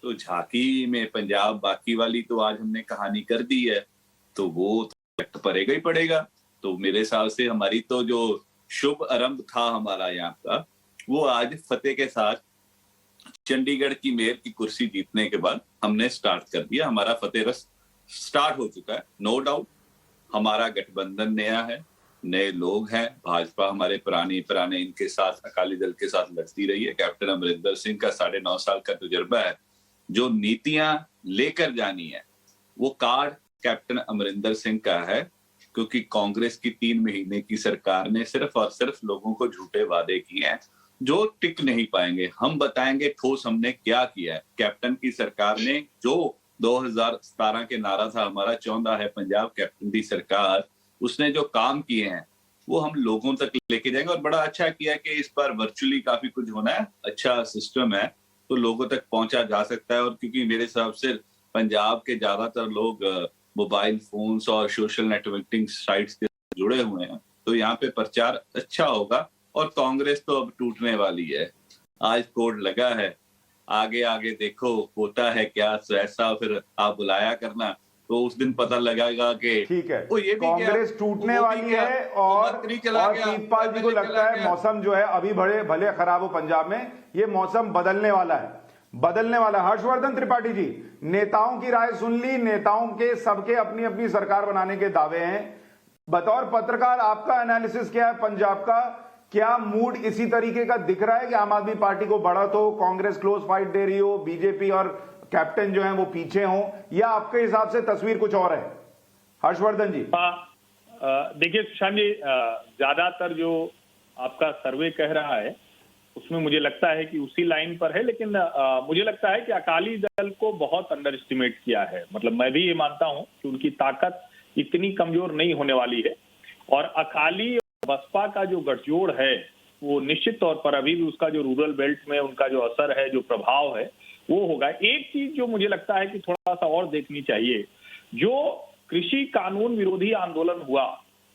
तो झांकी में पंजाब बाकी वाली तो आज हमने कहानी कर दी है, तो वो तो पड़ेगा ही पड़ेगा। तो मेरे हिसाब से हमारी तो जो शुभ आरंभ था हमारा यहाँ का, वो आज फतेह के साथ चंडीगढ़ की मेयर की कुर्सी जीतने के बाद हमने स्टार्ट कर दिया। हमारा फतेह रस स्टार्ट हो चुका है, नो डाउट। हमारा गठबंधन नया है, नए लोग हैं। भाजपा हमारे पुराने इनके साथ, अकाली दल के साथ लड़ती रही है। कैप्टन अमरिंदर सिंह का 9.5 साल का तजुर्बा है। जो नीतियां लेकर जानी है वो कार्ड कैप्टन अमरिंदर सिंह का है, क्योंकि कांग्रेस की 3 महीने की सरकार ने सिर्फ और सिर्फ लोगों को झूठे वादे किए हैं जो टिक नहीं पाएंगे। हम बताएंगे ठोस हमने क्या किया है। कैप्टन की सरकार ने जो 2017 के नारा था हमारा, चाहता है पंजाब कैप्टन की सरकार, उसने जो काम किए हैं वो हम लोगों तक लेके जाएंगे। और बड़ा अच्छा किया है कि इस बार वर्चुअली काफी कुछ होना है, अच्छा सिस्टम है, तो लोगों तक पहुंचा जा सकता है। और क्योंकि मेरे हिसाब से पंजाब के ज्यादातर लोग मोबाइल फोन्स और सोशल नेटवर्किंग साइट्स के जुड़े हुए हैं, तो यहाँ पे प्रचार अच्छा होगा। और कांग्रेस तो अब टूटने वाली है, आज कोड लगा है, आगे आगे देखो होता है क्या। ऐसा फिर आप बुलाया करना, तो उस दिन पता लगेगा कि ठीक है, कांग्रेस टूटने वाली है। और प्रीतपाल जी को लगता है मौसम जो है अभी भले खराब हो पंजाब में, ये मौसम बदलने वाला है। हर्षवर्धन त्रिपाठी जी, नेताओं की राय सुन ली, नेताओं के सबके अपनी अपनी सरकार बनाने के दावे हैं। बतौर पत्रकार आपका एनालिसिस क्या है पंजाब का? क्या मूड इसी तरीके का दिख रहा है कि आम आदमी पार्टी को बढ़त हो, कांग्रेस क्लोज फाइट दे रही हो, बीजेपी और कैप्टन जो है वो पीछे हो, या आपके हिसाब से तस्वीर कुछ और है? हर्षवर्धन जी। देखिए सुशांत जी, ज्यादातर जो आपका सर्वे कह रहा है उसमें मुझे लगता है कि उसी लाइन पर है, लेकिन मुझे लगता है कि अकाली दल को बहुत अंडर एस्टिमेट किया है। मतलब मैं भी ये मानता हूं कि उनकी ताकत इतनी कमजोर नहीं होने वाली है। और अकाली और बसपा का जो गठजोड़ है वो निश्चित तौर पर अभी भी उसका जो रूरल बेल्ट में उनका जो असर है, जो प्रभाव है, वो होगा। एक चीज जो मुझे लगता है कि थोड़ा सा और देखनी चाहिए, जो कृषि कानून विरोधी आंदोलन हुआ,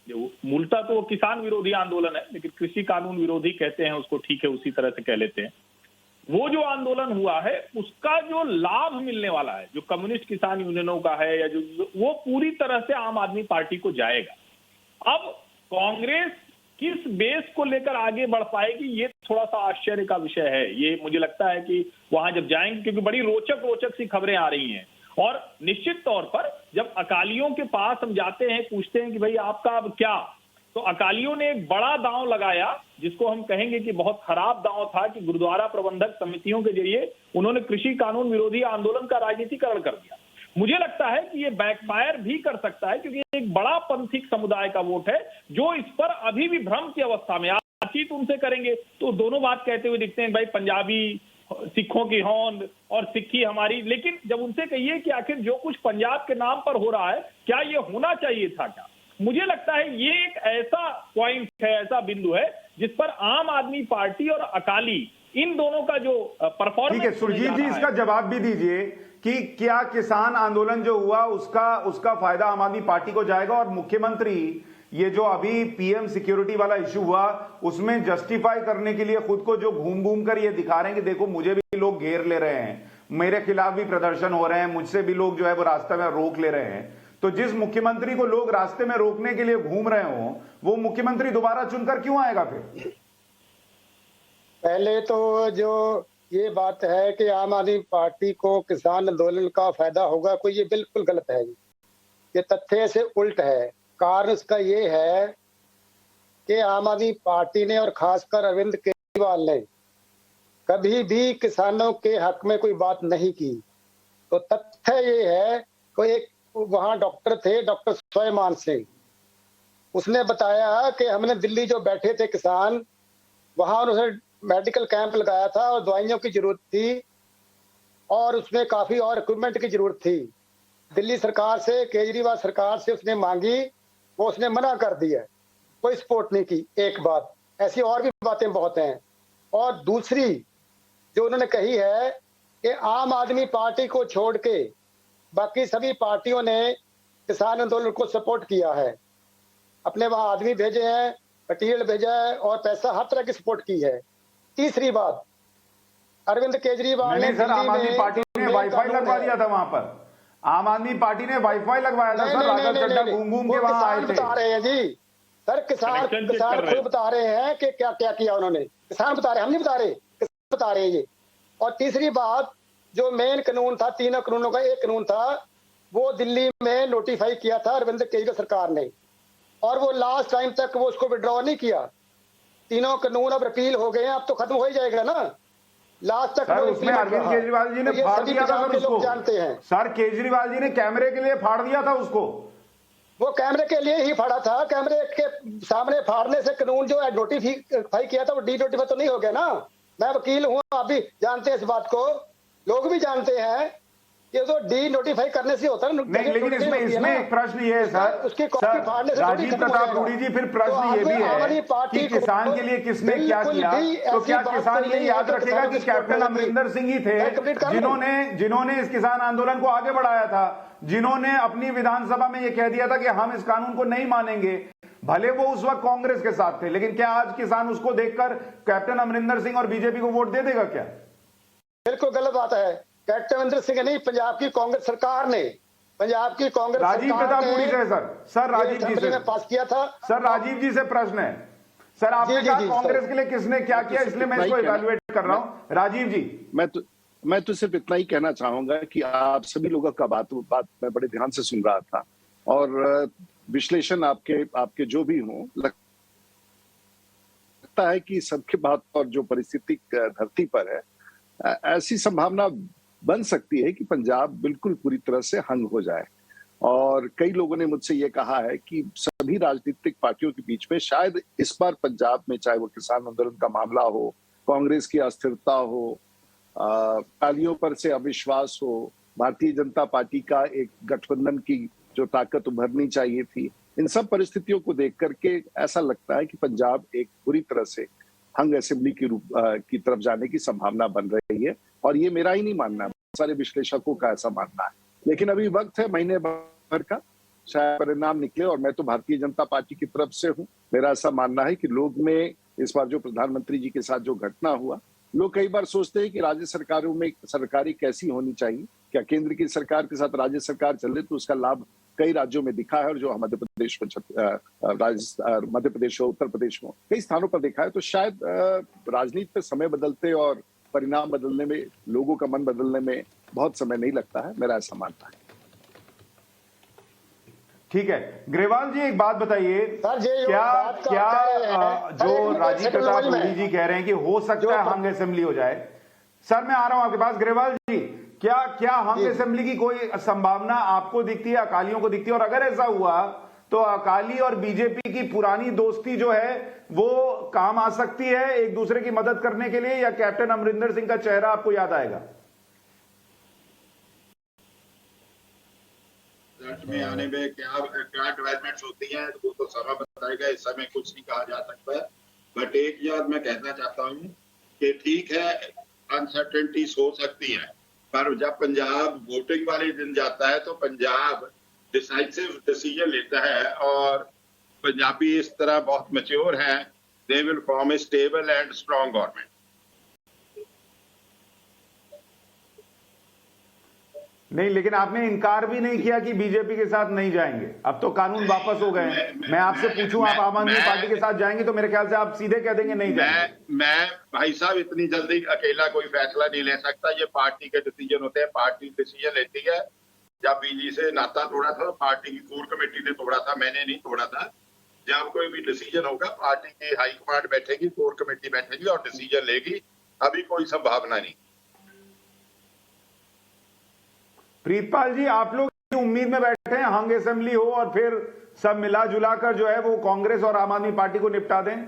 जो मूलतः तो वो किसान विरोधी आंदोलन है, लेकिन कृषि कानून विरोधी कहते हैं उसको, ठीक है, उसी तरह से कह लेते हैं। वो जो आंदोलन हुआ है उसका जो लाभ मिलने वाला है, जो कम्युनिस्ट किसान यूनियनों का है या जो, वो पूरी तरह से आम आदमी पार्टी को जाएगा। अब कांग्रेस किस बेस को लेकर आगे बढ़ पाएगी, ये थोड़ा सा आश्चर्य का विषय है। ये मुझे लगता है कि वहां जब जाएंगे, क्योंकि बड़ी रोचक सी खबरें आ रही हैं, और निश्चित तौर पर जब अकालियों के पास हम जाते हैं, पूछते हैं कि भाई आपका अब क्या, तो अकालियों ने एक बड़ा दांव लगाया, जिसको हम कहेंगे कि बहुत खराब दांव था, कि गुरुद्वारा प्रबंधक समितियों के जरिए उन्होंने कृषि कानून विरोधी आंदोलन का राजनीतिकरण कर दिया। मुझे लगता है कि ये बैकफायर भी कर सकता है, क्योंकि एक बड़ा पंथिक समुदाय का वोट है जो इस पर अभी भी भ्रम की अवस्था में। बातचीत उनसे करेंगे तो दोनों बात कहते हुए दिखते हैं, भाई पंजाबी सिखों की होंद और सिक्खी हमारी, लेकिन जब उनसे कहिए कि आखिर जो कुछ पंजाब के नाम पर हो रहा है, क्या ये होना चाहिए था क्या, मुझे लगता है ये एक ऐसा पॉइंट है, ऐसा बिंदु है जिस पर आम आदमी पार्टी और अकाली, इन दोनों का जो परफॉर्मेंस। ठीक है सुरजीत जी, इसका जवाब भी दीजिए कि क्या किसान आंदोलन जो हुआ उसका फायदा आम आदमी पार्टी को जाएगा, और मुख्यमंत्री ये जो अभी पीएम सिक्योरिटी वाला इशू हुआ उसमें जस्टिफाई करने के लिए खुद को जो घूम कर ये दिखा रहे हैं कि देखो मुझे भी लोग घेर ले रहे हैं, मेरे खिलाफ भी प्रदर्शन हो रहे हैं, मुझसे भी लोग जो है वो रास्ते में रोक ले रहे हैं, तो जिस मुख्यमंत्री को लोग रास्ते में रोकने के लिए घूम रहे हो वो मुख्यमंत्री दोबारा चुनकर क्यों आएगा फिर? पहले तो जो ये बात है कि आम आदमी पार्टी को किसान आंदोलन का फायदा होगा, कोई ये बिल्कुल गलत है। ये तथ्य से उल्ट है। कारण इसका ये है कि आम आदमी पार्टी ने और खासकर अरविंद केजरीवाल ने कभी भी किसानों के हक में कोई बात नहीं की। तो तथ्य ये है, कोई एक वहां डॉक्टर थे, डॉक्टर स्वयमान सिंह, उसने बताया कि हमने दिल्ली जो बैठे थे किसान, वहां उन्होंने मेडिकल कैंप लगाया था और दवाइयों की जरूरत थी और उसमें काफी और इक्विपमेंट की जरूरत थी। दिल्ली सरकार से, केजरीवाल सरकार से उसने मांगी, वो उसने मना कर दिया, कोई सपोर्ट नहीं की। एक बात, ऐसी और भी बातें बहुत हैं। और दूसरी जो उन्होंने कही है कि आम आदमी पार्टी को छोड़ के बाकी सभी पार्टियों ने किसान आंदोलन को सपोर्ट किया है, अपने वहां आदमी भेजे हैं, मटीरियल भेजा है और पैसा हर तरह की सपोर्ट की है। तीसरी बात, अरविंद केजरीवाल ने सर आम आदमी पार्टी ने वाईफाई लगवा दिया था वहां पर, आम आदमी पार्टी ने वाईफाई लगवाया था सर, राघव चड्ढा घूम के वहां आए थे। बता रहे हैं जी सर, किसान खुद बता रहे हैं कि क्या क्या किया उन्होंने, किसान बता रहे हैं, हम नहीं बता रहे, किसान बता रहे हैं ये। और तीसरी बात, जो मेन कानून था, तीनों कानूनों का एक कानून था, वो दिल्ली में नोटिफाई किया था अरविंद केजरीवाल सरकार ने, और वो लास्ट टाइम तक वो उसको विड्रॉ नहीं किया। तीनों कानून अब रिपील हो गए हैं, अब तो खत्म हो ही जाएगा ना, लास्ट तक। उसमें अरविंद केजरीवाल जी ने फाड़ दिया था उसको, जानते हैं सर केजरीवाल जी ने कैमरे के लिए फाड़ दिया था उसको, वो कैमरे के लिए ही फाड़ा था। कैमरे के सामने फाड़ने से कानून जो है नोटिफाई किया था वो डी नोटिफाई तो नहीं हो गया ना। मैं वकील हूँ, आप भी जानते हैं इस बात को, लोग भी जानते हैं कि तो डी नोटिफाई करने से होता है। नहीं, लेकिन इसमें एक प्रश्न ये है सर, उसकी कॉपी फाड़ने से राजीव प्रताप रूडी जी, फिर प्रश्न ये भी है कि किसान के लिए किसने क्या किया, तो क्या किसान ये याद रखेगा कि कैप्टन अमरिंदर सिंह ही थे जिन्होंने इस किसान आंदोलन को आगे बढ़ाया था, जिन्होंने अपनी विधानसभा में ये कह दिया था कि हम इस कानून को नहीं मानेंगे, भले वो उस वक्त कांग्रेस के साथ थे, लेकिन क्या आज किसान उसको देखकर कैप्टन अमरिंदर सिंह और बीजेपी को वोट दे देगा क्या? बिल्कुल गलत बात है। कैप्टन अमरिंदर सिंह नहीं, पंजाब की कांग्रेस सरकार ने, पंजाब की कांग्रेस राजीव प्रताप रूडी से सर राजीव जी से पास किया था। सर राजीव जी से प्रश्न है सर, आपने कहा कांग्रेस के लिए किसने क्या किया, इसलिए मैं इसको इवैल्यूएट कर रहा हूं। राजीव जी, मैं तो सिर्फ इतना ही कहना चाहूंगा कि आप सभी लोगों का बात मैं बड़े ध्यान से सुन रहा था, और विश्लेषण आपके जो भी हो, लगता है कि सबके बात और जो परिस्थिति धरती पर है, ऐसी संभावना बन सकती है कि पंजाब बिल्कुल पूरी तरह से हंग हो जाए। और कई लोगों ने मुझसे ये कहा है कि सभी राजनीतिक पार्टियों के बीच में शायद इस बार पंजाब में, चाहे वो किसान आंदोलन का मामला हो, कांग्रेस की अस्थिरता हो, अकालियों पर से अविश्वास हो, भारतीय जनता पार्टी का एक गठबंधन की जो ताकत उभरनी चाहिए थी, इन सब परिस्थितियों को देख करके ऐसा लगता है कि पंजाब एक बुरी तरह से हंग असेंबली की तरफ जाने की संभावना बन रही है। और ये मेरा ही नहीं मानना, सारे विश्लेषकों का ऐसा मानना है। लेकिन अभी वक्त है महीने भर का, शायद परिणाम निकले। और मैं तो भारतीय जनता पार्टी की तरफ से हूँ। मेरा ऐसा मानना है कि लोग में इस बार जो प्रधानमंत्री जी के साथ जो घटना हुआ, लोग कई बार सोचते हैं कि राज्य सरकारों में सरकारी कैसी होनी चाहिए, क्या केंद्र की सरकार के साथ राज्य सरकार चले तो उसका लाभ कई राज्यों में दिखा है। और जो मध्य प्रदेश में मध्य प्रदेश हो, उत्तर प्रदेश में कई स्थानों पर देखा है। तो शायद राजनीति पे समय बदलते और परिणाम बदलने में, लोगों का मन बदलने में बहुत समय नहीं लगता है, मेरा ऐसा मानना है। ठीक है, ग्रेवाल जी एक बात बताइए, क्या जो राजीव प्रताप रूडी जी कह रहे हैं कि हो सकता है हंग असेंबली हो जाए। सर मैं आ रहा हूं आपके पास। ग्रेवाल जी, क्या हंग असेंबली की कोई संभावना आपको दिखती है, अकालियों को दिखती है? और अगर ऐसा हुआ तो अकाली और बीजेपी की पुरानी दोस्ती जो है वो काम आ सकती है एक दूसरे की मदद करने के लिए, या कैप्टन अमरिंदर सिंह का चेहरा आपको याद आएगा? में आने में क्या डेवलपमेंट्स होती हैं वो तो समय बताएगा, इस समय कुछ नहीं कहा जा सकता है। बट एक बात मैं कहना चाहता हूँ कि ठीक है अनसर्टेनिटीज हो सकती है, पर जब पंजाब वोटिंग वाले दिन जाता है तो पंजाब डिसाइसिव डिसीजन लेता है। और पंजाबी इस तरह बहुत मैच्योर है, they will form A stable and strong government. नहीं, लेकिन आपने इनकार भी नहीं किया कि बीजेपी के साथ नहीं जाएंगे। अब तो कानून वापस हो गए। मैं आपसे पूछूं आप आम आदमी पार्टी के साथ जाएंगे तो मेरे ख्याल से आप सीधे कह देंगे नहीं जाएंगे। मैं भाई साहब इतनी जल्दी अकेला कोई फैसला नहीं ले सकता, ये पार्टी के डिसीजन होते हैं। पार्टी डिसीजन लेती है। जब बीजी से नाता तोड़ा था पार्टी की कोर कमेटी ने तोड़ा था, मैंने नहीं तोड़ा था। जब कोई भी डिसीजन होगा पार्टी की हाईकमांड बैठेगी, कोर कमेटी बैठेगी और डिसीजन लेगी। अभी कोई संभावना नहीं। प्रीतपाल जी, आप लोग उम्मीद में बैठे हैं हंग असेंबली हो और फिर सब मिला जुला कर जो है वो कांग्रेस और आम आदमी पार्टी को निपटा दें?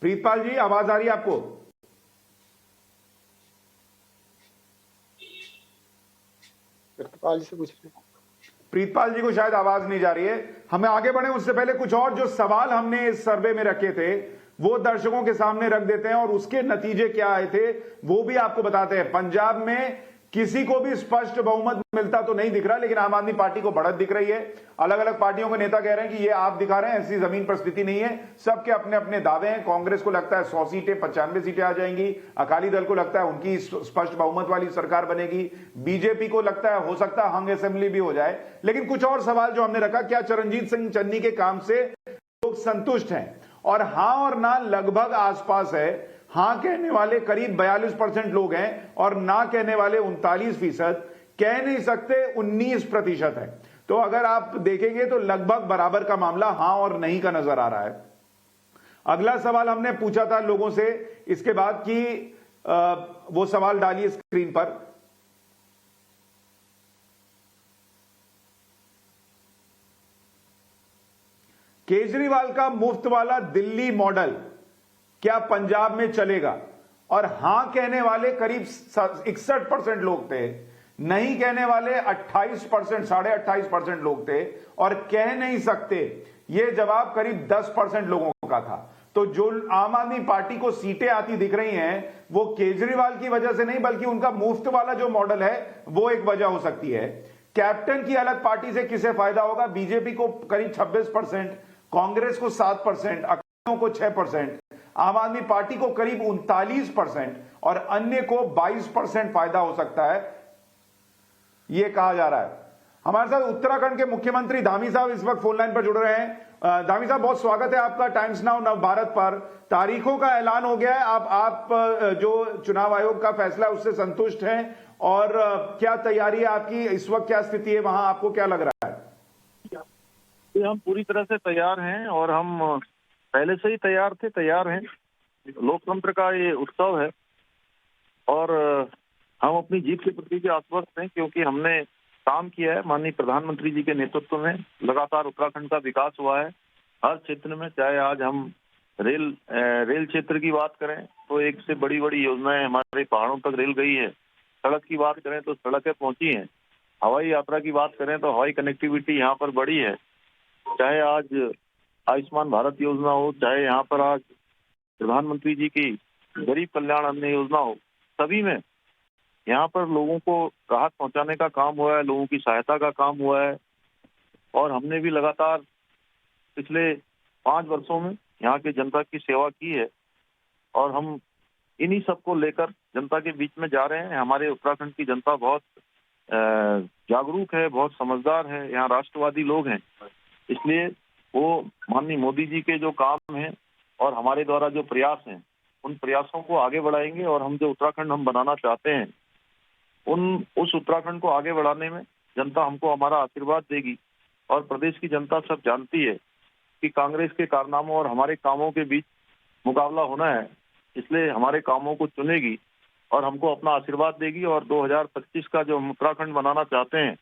प्रीतपाल जी आवाज आ रही है आपको? प्रीतपाल जी से पूछ रहे हैं। प्रीतपाल जी को शायद आवाज नहीं जा रही है। हमें आगे बढ़े उससे पहले कुछ और जो सवाल हमने इस सर्वे में रखे थे वो दर्शकों के सामने रख देते हैं और उसके नतीजे क्या आए थे वो भी आपको बताते हैं। पंजाब में किसी को भी स्पष्ट बहुमत मिलता तो नहीं दिख रहा, लेकिन आम आदमी पार्टी को बढ़त दिख रही है। अलग अलग पार्टियों के नेता कह रहे हैं कि ये आप दिखा रहे हैं, ऐसी जमीन पर स्थिति नहीं है। सबके अपने अपने दावे हैं। कांग्रेस को लगता है 100 सीटें 95 सीटें आ जाएंगी। अकाली दल को लगता है उनकी स्पष्ट बहुमत वाली सरकार बनेगी। बीजेपी को लगता है हो सकता है हंग असेंबली भी हो जाए। लेकिन कुछ और सवाल जो हमने रखा, क्या चरणजीत सिंह चन्नी के काम से लोग संतुष्ट हैं? और हां और ना लगभग आसपास है। हां कहने वाले करीब 42% लोग हैं और ना कहने वाले 39%, कह नहीं सकते 19% है। तो अगर आप देखेंगे तो लगभग बराबर का मामला हां और नहीं का नजर आ रहा है। अगला सवाल हमने पूछा था लोगों से इसके बाद कि वो सवाल डालिए स्क्रीन पर। केजरीवाल का मुफ्त वाला दिल्ली मॉडल क्या पंजाब में चलेगा? और हां कहने वाले करीब 61% लोग थे, नहीं कहने वाले 28%, 28.5% लोग थे, और कह नहीं सकते यह जवाब करीब 10% लोगों का था। तो जो आम आदमी पार्टी को सीटें आती दिख रही हैं वो केजरीवाल की वजह से नहीं, बल्कि उनका मुफ्त वाला जो मॉडल है वो एक वजह हो सकती है। कैप्टन की अलग पार्टी से किसे फायदा होगा? बीजेपी को करीब 26%, कांग्रेस को 7%, अकालियों को 6%, आम आदमी पार्टी को करीब 39% और अन्य को 22% फायदा हो सकता है, यह कहा जा रहा है। हमारे साथ उत्तराखंड के मुख्यमंत्री धामी साहब इस वक्त फोन लाइन पर जुड़ रहे हैं। धामी साहब, बहुत स्वागत है आपका टाइम्स नाउ नव भारत पर। तारीखों का ऐलान हो गया है, आप जो चुनाव आयोग का फैसला है उससे संतुष्ट हैं, और क्या तैयारी है आपकी इस वक्त, क्या स्थिति है वहां, आपको क्या लग रहा है? हम पूरी तरह से तैयार हैं और हम पहले से ही तैयार हैं। लोकतंत्र का ये उत्सव है और हम अपनी जीत के प्रति भी आश्वस्त हैं, क्योंकि हमने काम किया है। माननीय प्रधानमंत्री जी के नेतृत्व में लगातार उत्तराखंड का विकास हुआ है। हर क्षेत्र में, चाहे आज हम रेल क्षेत्र की बात करें तो एक से बड़ी बड़ी योजनाएं हमारे पहाड़ों तक रेल गई है। सड़क की बात करें तो सड़कें पहुंची हैं। हवाई यात्रा की बात करें तो हवाई कनेक्टिविटी यहाँ पर बढ़ी है। चाहे आज आयुष्मान भारत योजना हो, चाहे यहाँ पर आज प्रधानमंत्री जी की गरीब कल्याण अन्न योजना हो, सभी में यहाँ पर लोगों को राहत पहुंचाने का काम हुआ है, लोगों की सहायता का काम हुआ है। और हमने भी लगातार पिछले 5 वर्षों में यहाँ की जनता की सेवा की है और हम इन्हीं सबको लेकर जनता के बीच में जा रहे हैं। हमारे उत्तराखंड की जनता बहुत जागरूक है, बहुत समझदार है, यहाँ राष्ट्रवादी लोग हैं। इसलिए वो माननीय मोदी जी के जो काम हैं और हमारे द्वारा जो प्रयास हैं, उन प्रयासों को आगे बढ़ाएंगे और हम जो उत्तराखंड हम बनाना चाहते हैं, उस उत्तराखंड को आगे बढ़ाने में जनता हमको हमारा आशीर्वाद देगी। और प्रदेश की जनता सब जानती है कि कांग्रेस के कारनामों और हमारे कामों के बीच मुकाबला होना है, इसलिए हमारे कामों को चुनेगी और हमको अपना आशीर्वाद देगी। और 2025 का जो हम उत्तराखंड बनाना चाहते हैं,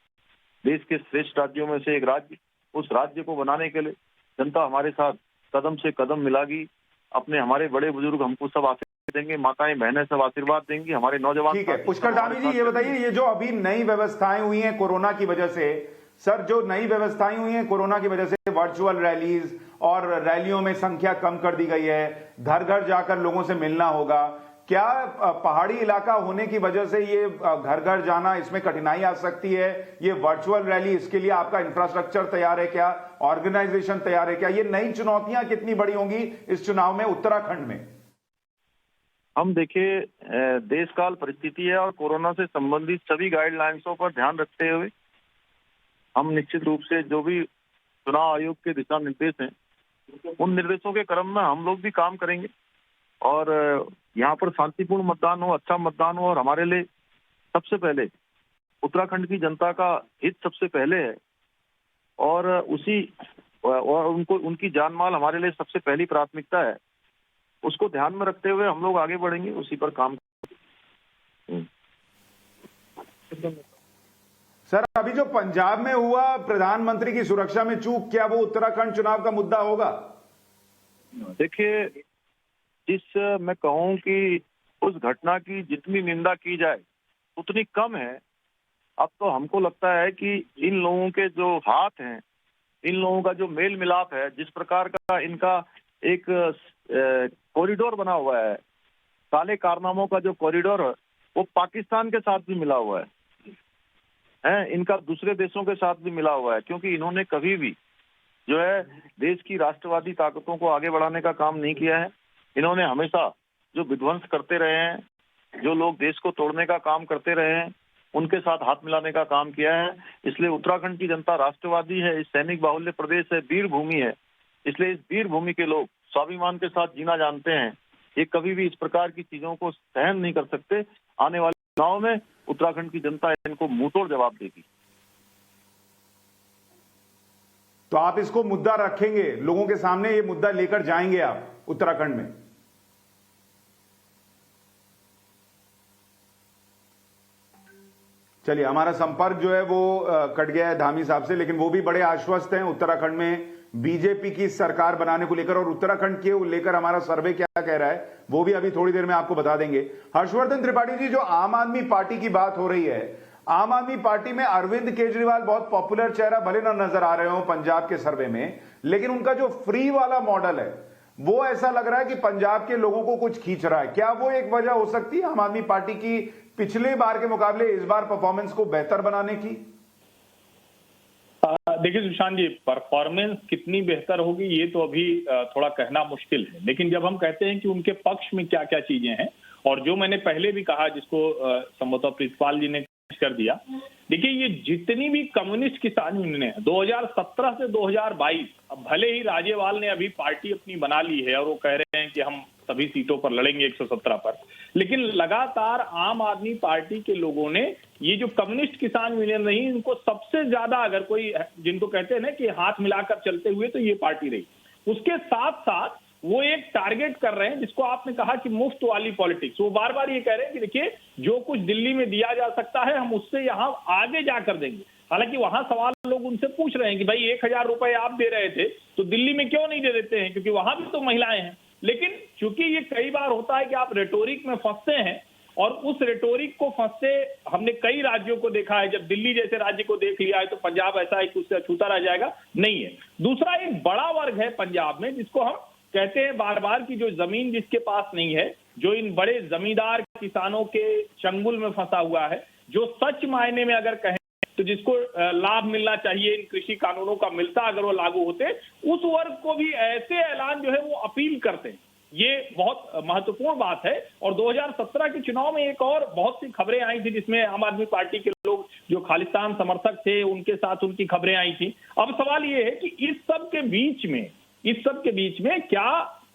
देश के श्रेष्ठ राज्यों में से एक राज्य, उस राज्य को बनाने के लिए जनता हमारे साथ कदम से कदम मिलागी। अपने हमारे बड़े बुजुर्ग हमको सब आशीर्वाद देंगे, माताएं बहनें सब आशीर्वाद देंगी, हमारे नौजवान। ठीक है, पुष्कर धामी जी ये बताइए, ये जो अभी नई व्यवस्थाएं हुई हैं कोरोना की वजह से, सर जो नई व्यवस्थाएं हुई हैं कोरोना की वजह से, वर्चुअल रैलीज और रैलियों में संख्या कम कर दी गई है, घर घर जाकर लोगों से मिलना होगा, क्या पहाड़ी इलाका होने की वजह से ये घर घर जाना, इसमें कठिनाई आ सकती है? ये वर्चुअल रैली, इसके लिए आपका इंफ्रास्ट्रक्चर तैयार है क्या? ऑर्गेनाइजेशन तैयार है क्या? ये नई चुनौतियां कितनी बड़ी होंगी इस चुनाव में उत्तराखंड में? हम देखिए, देश काल परिस्थिति है और कोरोना से संबंधित सभी गाइडलाइंसों पर ध्यान रखते हुए हम निश्चित रूप से जो भी चुनाव आयोग के दिशा निर्देश हैं, उन निर्देशों के क्रम में हम लोग भी काम करेंगे और यहाँ पर शांतिपूर्ण मतदान हो, अच्छा मतदान हो। और हमारे लिए सबसे पहले उत्तराखंड की जनता का हित सबसे पहले है और उनकी जान माल हमारे लिए सबसे पहली प्राथमिकता है। उसको ध्यान में रखते हुए हम लोग आगे बढ़ेंगे, उसी पर काम। सर अभी जो पंजाब में हुआ प्रधानमंत्री की सुरक्षा में चूक, क्या वो उत्तराखंड चुनाव का मुद्दा होगा? देखिए, मैं कहूं कि उस घटना की जितनी निंदा की जाए उतनी कम है। अब तो हमको लगता है कि इन लोगों के जो हाथ हैं, इन लोगों का जो मेल मिलाप है, जिस प्रकार का इनका एक कॉरिडोर बना हुआ है, काले कारनामों का जो कॉरिडोर है, वो पाकिस्तान के साथ भी मिला हुआ है, इनका दूसरे देशों के साथ भी मिला हुआ है। क्योंकि इन्होंने कभी भी जो है देश की राष्ट्रवादी ताकतों को आगे बढ़ाने का काम नहीं किया है। इन्होंने हमेशा जो विध्वंस करते रहे हैं, जो लोग देश को तोड़ने का काम करते रहे हैं, उनके साथ हाथ मिलाने का काम किया है। इसलिए उत्तराखंड की जनता राष्ट्रवादी है, इस सैनिक बाहुल्य प्रदेश है, वीर भूमि है। इसलिए इस वीर भूमि के लोग स्वाभिमान के साथ जीना जानते हैं। ये कभी भी इस प्रकार की चीजों को सहन नहीं कर सकते। आने वाले चुनाव में उत्तराखंड की जनता इनको मुंहतोड़ जवाब देगी। तो आप इसको मुद्दा रखेंगे, लोगों के सामने ये मुद्दा लेकर जाएंगे आप उत्तराखंड में? चलिए, हमारा संपर्क जो है वो कट गया है धामी साहब से, लेकिन वो भी बड़े आश्वस्त हैं उत्तराखंड में बीजेपी की सरकार बनाने को लेकर। और उत्तराखंड के लेकर हमारा सर्वे क्या कह रहा है वो भी अभी थोड़ी देर में आपको बता देंगे। हर्षवर्धन त्रिपाठी जी, जो आम आदमी पार्टी की बात हो रही है, आम आदमी पार्टी में अरविंद केजरीवाल बहुत पॉपुलर चेहरा भले ना नजर आ रहे हो पंजाब के सर्वे में, लेकिन उनका जो फ्री वाला मॉडल है वो ऐसा लग रहा है कि पंजाब के लोगों को कुछ खींच रहा है। क्या वो एक वजह हो सकती है आम आदमी पार्टी की पिछले बार के मुकाबले इस बार परफॉर्मेंस को बेहतर बनाने की? देखिए सुशांत जी, परफॉर्मेंस कितनी बेहतर होगी ये तो अभी थोड़ा कहना मुश्किल है, लेकिन जब हम कहते हैं कि उनके पक्ष में क्या क्या चीजें हैं, और जो मैंने पहले भी कहा, जिसको संभवतः प्रिंसिपाल जी ने कर दिया, देखिए ये जितनी भी कम्युनिस्ट किसान यूनियन है 2017 से 2022, अब भले ही राजेवाल ने अभी पार्टी अपनी बना ली है और वो कह रहे हैं कि हम सभी सीटों पर लड़ेंगे 117 पर, लेकिन लगातार आम आदमी पार्टी के लोगों ने ये जो कम्युनिस्ट किसान यूनियन रही, इनको सबसे ज्यादा, अगर कोई जिनको कहते हैं ना कि हाथ मिलाकर चलते हुए, तो ये पार्टी रही। उसके साथ साथ वो एक टारगेट कर रहे हैं जिसको आपने कहा कि मुफ्त वाली पॉलिटिक्स। वो बार बार ये कह रहे हैं कि देखिए जो कुछ दिल्ली में दिया जा सकता है हम उससे यहाँ आगे जाकर देंगे। हालांकि वहां सवाल लोग उनसे पूछ रहे हैं कि भाई 1,000 रुपए आप दे रहे थे तो दिल्ली में क्यों नहीं दे देते हैं, क्योंकि वहां भी तो महिलाएं हैं। लेकिन चूंकि ये कई बार होता है कि आप रेटोरिक में फंसते हैं, और उस रेटोरिक को फंसते हमने कई राज्यों को देखा है। जब दिल्ली जैसे राज्य को देख लिया है तो पंजाब ऐसा है कि उससे अछूता रह जाएगा, नहीं है। दूसरा, एक बड़ा वर्ग है पंजाब में जिसको हम कहते हैं बार बार कि जो जमीन जिसके पास नहीं है, जो इन बड़े जमींदार किसानों के चंगुल में फंसा हुआ है, जो सच मायने में अगर कहें तो जिसको लाभ मिलना चाहिए इन कृषि कानूनों का मिलता अगर वो लागू होते, उस वर्ग को भी ऐसे ऐलान जो है वो अपील करते हैं। ये बहुत महत्वपूर्ण बात है। और 2017 के चुनाव में एक और बहुत सी खबरें आई थी जिसमें आम आदमी पार्टी के लोग जो खालिस्तान समर्थक थे उनके साथ उनकी खबरें आई थी। अब सवाल ये है कि इस सब के बीच में क्या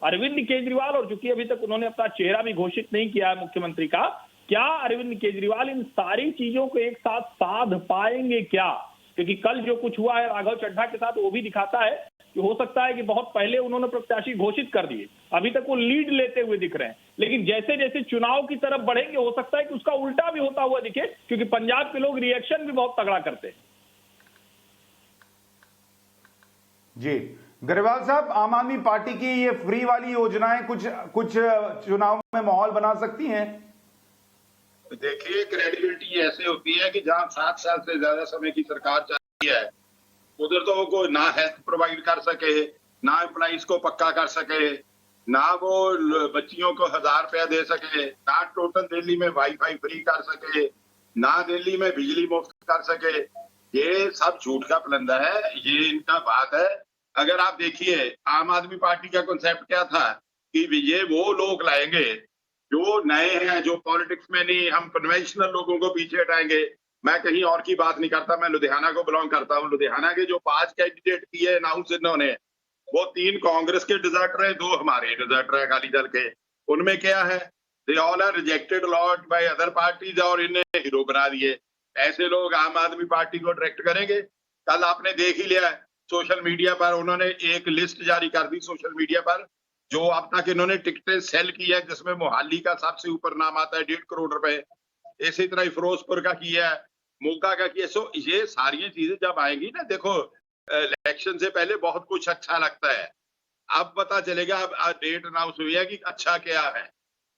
अरविंद केजरीवाल, और चूंकि अभी तक उन्होंने अपना चेहरा भी घोषित नहीं किया है मुख्यमंत्री का, क्या अरविंद केजरीवाल इन सारी चीजों को एक साथ साध पाएंगे क्या? क्योंकि कल जो कुछ हुआ है राघव चड्ढा के साथ वो भी दिखाता है कि हो सकता है कि बहुत पहले उन्होंने प्रत्याशी घोषित कर दिए, अभी तक वो लीड लेते हुए दिख रहे हैं, लेकिन जैसे जैसे चुनाव की तरफ बढ़ेंगे हो सकता है कि उसका उल्टा भी होता हुआ दिखे, क्योंकि पंजाब के लोग रिएक्शन भी बहुत तगड़ा करते हैं। जी ग्रेवाल साहब, आम आदमी पार्टी की ये फ्री वाली योजनाएं कुछ चुनाव में माहौल बना सकती हैं? देखिए, क्रेडिबिलिटी ऐसे होती है कि जहां 7 साल से ज्यादा समय की सरकार चल रही है उधर तो वो ना हेल्थ प्रोवाइड कर सके, ना एम्प्लॉइज को पक्का कर सके, ना वो बच्चियों को 1,000 रुपया दे सके, ना टोटल दिल्ली में वाईफाई फ्री कर सके, ना दिल्ली में बिजली मुफ्त कर सके। ये सब झूठ का पलंदा है, ये इनका बात है। अगर आप देखिए आम आदमी पार्टी का कॉन्सेप्ट क्या था कि ये वो लोग लाएंगे जो नए हैं, जो पॉलिटिक्स में नहीं, हम कन्वेंशनल लोगों को पीछे हटाएंगे। मैं कहीं और की बात नहीं करता, मैं लुधियाना को बिलोंग करता हूँ। लुधियाना के जो 5 कैंडिडेट किए अनाउंस इन्होंने, वो 3 कांग्रेस के डिजर्टर है, 2 हमारे डिजर्टर है अकाली दल के। उनमें क्या है, they all are rejected lot by other parties, और इन्हें हीरो बना दिए। ऐसे लोग आम आदमी पार्टी को डायरेक्ट करेंगे? कल आपने देख ही लिया सोशल मीडिया पर, उन्होंने एक लिस्ट जारी कर दी सोशल मीडिया पर जो अब तक इन्होंने टिकटें सेल की है, जिसमें मोहाली का सबसे ऊपर नाम आता है 1.5 करोड़ रुपए। इसी तरह फिरोजपुर का किया है, मोगा का किया। सो ये सारी चीजें जब आएंगी ना, देखो इलेक्शन से पहले बहुत कुछ अच्छा लगता है, अब पता चलेगा। अब डेट अनाउंस हुई है कि अच्छा क्या है,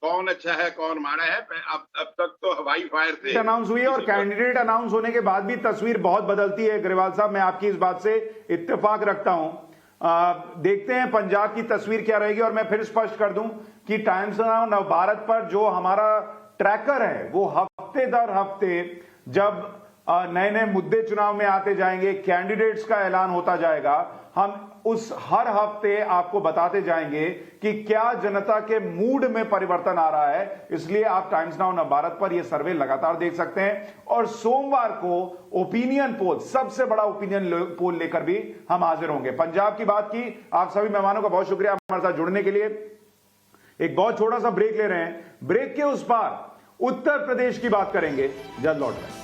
कौन अच्छा है कौन माड़ा है। अब तक तो हवाई फायर थे। अनाउंस हुई है और कैंडिडेट अनाउंस होने के बाद भी तस्वीर बहुत बदलती है। ग्रेवाल साहब, मैं आपकी इस बात से इत्तेफाक रखता हूं। देखते हैं पंजाब की तस्वीर क्या रहेगी। और मैं फिर स्पष्ट कर दूं कि टाइम्स नाउ नवभारत पर जो हमारा ट्रैकर है वो हफ्ते दर हफ्ते जब नए नए मुद्दे चुनाव में आते जाएंगे, कैंडिडेट्स का ऐलान होता जाएगा, हम उस हर हफ्ते आपको बताते जाएंगे कि क्या जनता के मूड में परिवर्तन आ रहा है। इसलिए आप टाइम्स नाउ नवभारत पर यह सर्वे लगातार देख सकते हैं। और सोमवार को ओपिनियन पोल, सबसे बड़ा ओपिनियन पोल लेकर भी हम हाजिर होंगे। पंजाब की बात की, आप सभी मेहमानों का बहुत शुक्रिया हमारे साथ जुड़ने के लिए। एक बहुत छोटा सा ब्रेक ले रहे हैं, ब्रेक के उस पार उत्तर प्रदेश की बात करेंगे, जल्द लौट रहे हैं।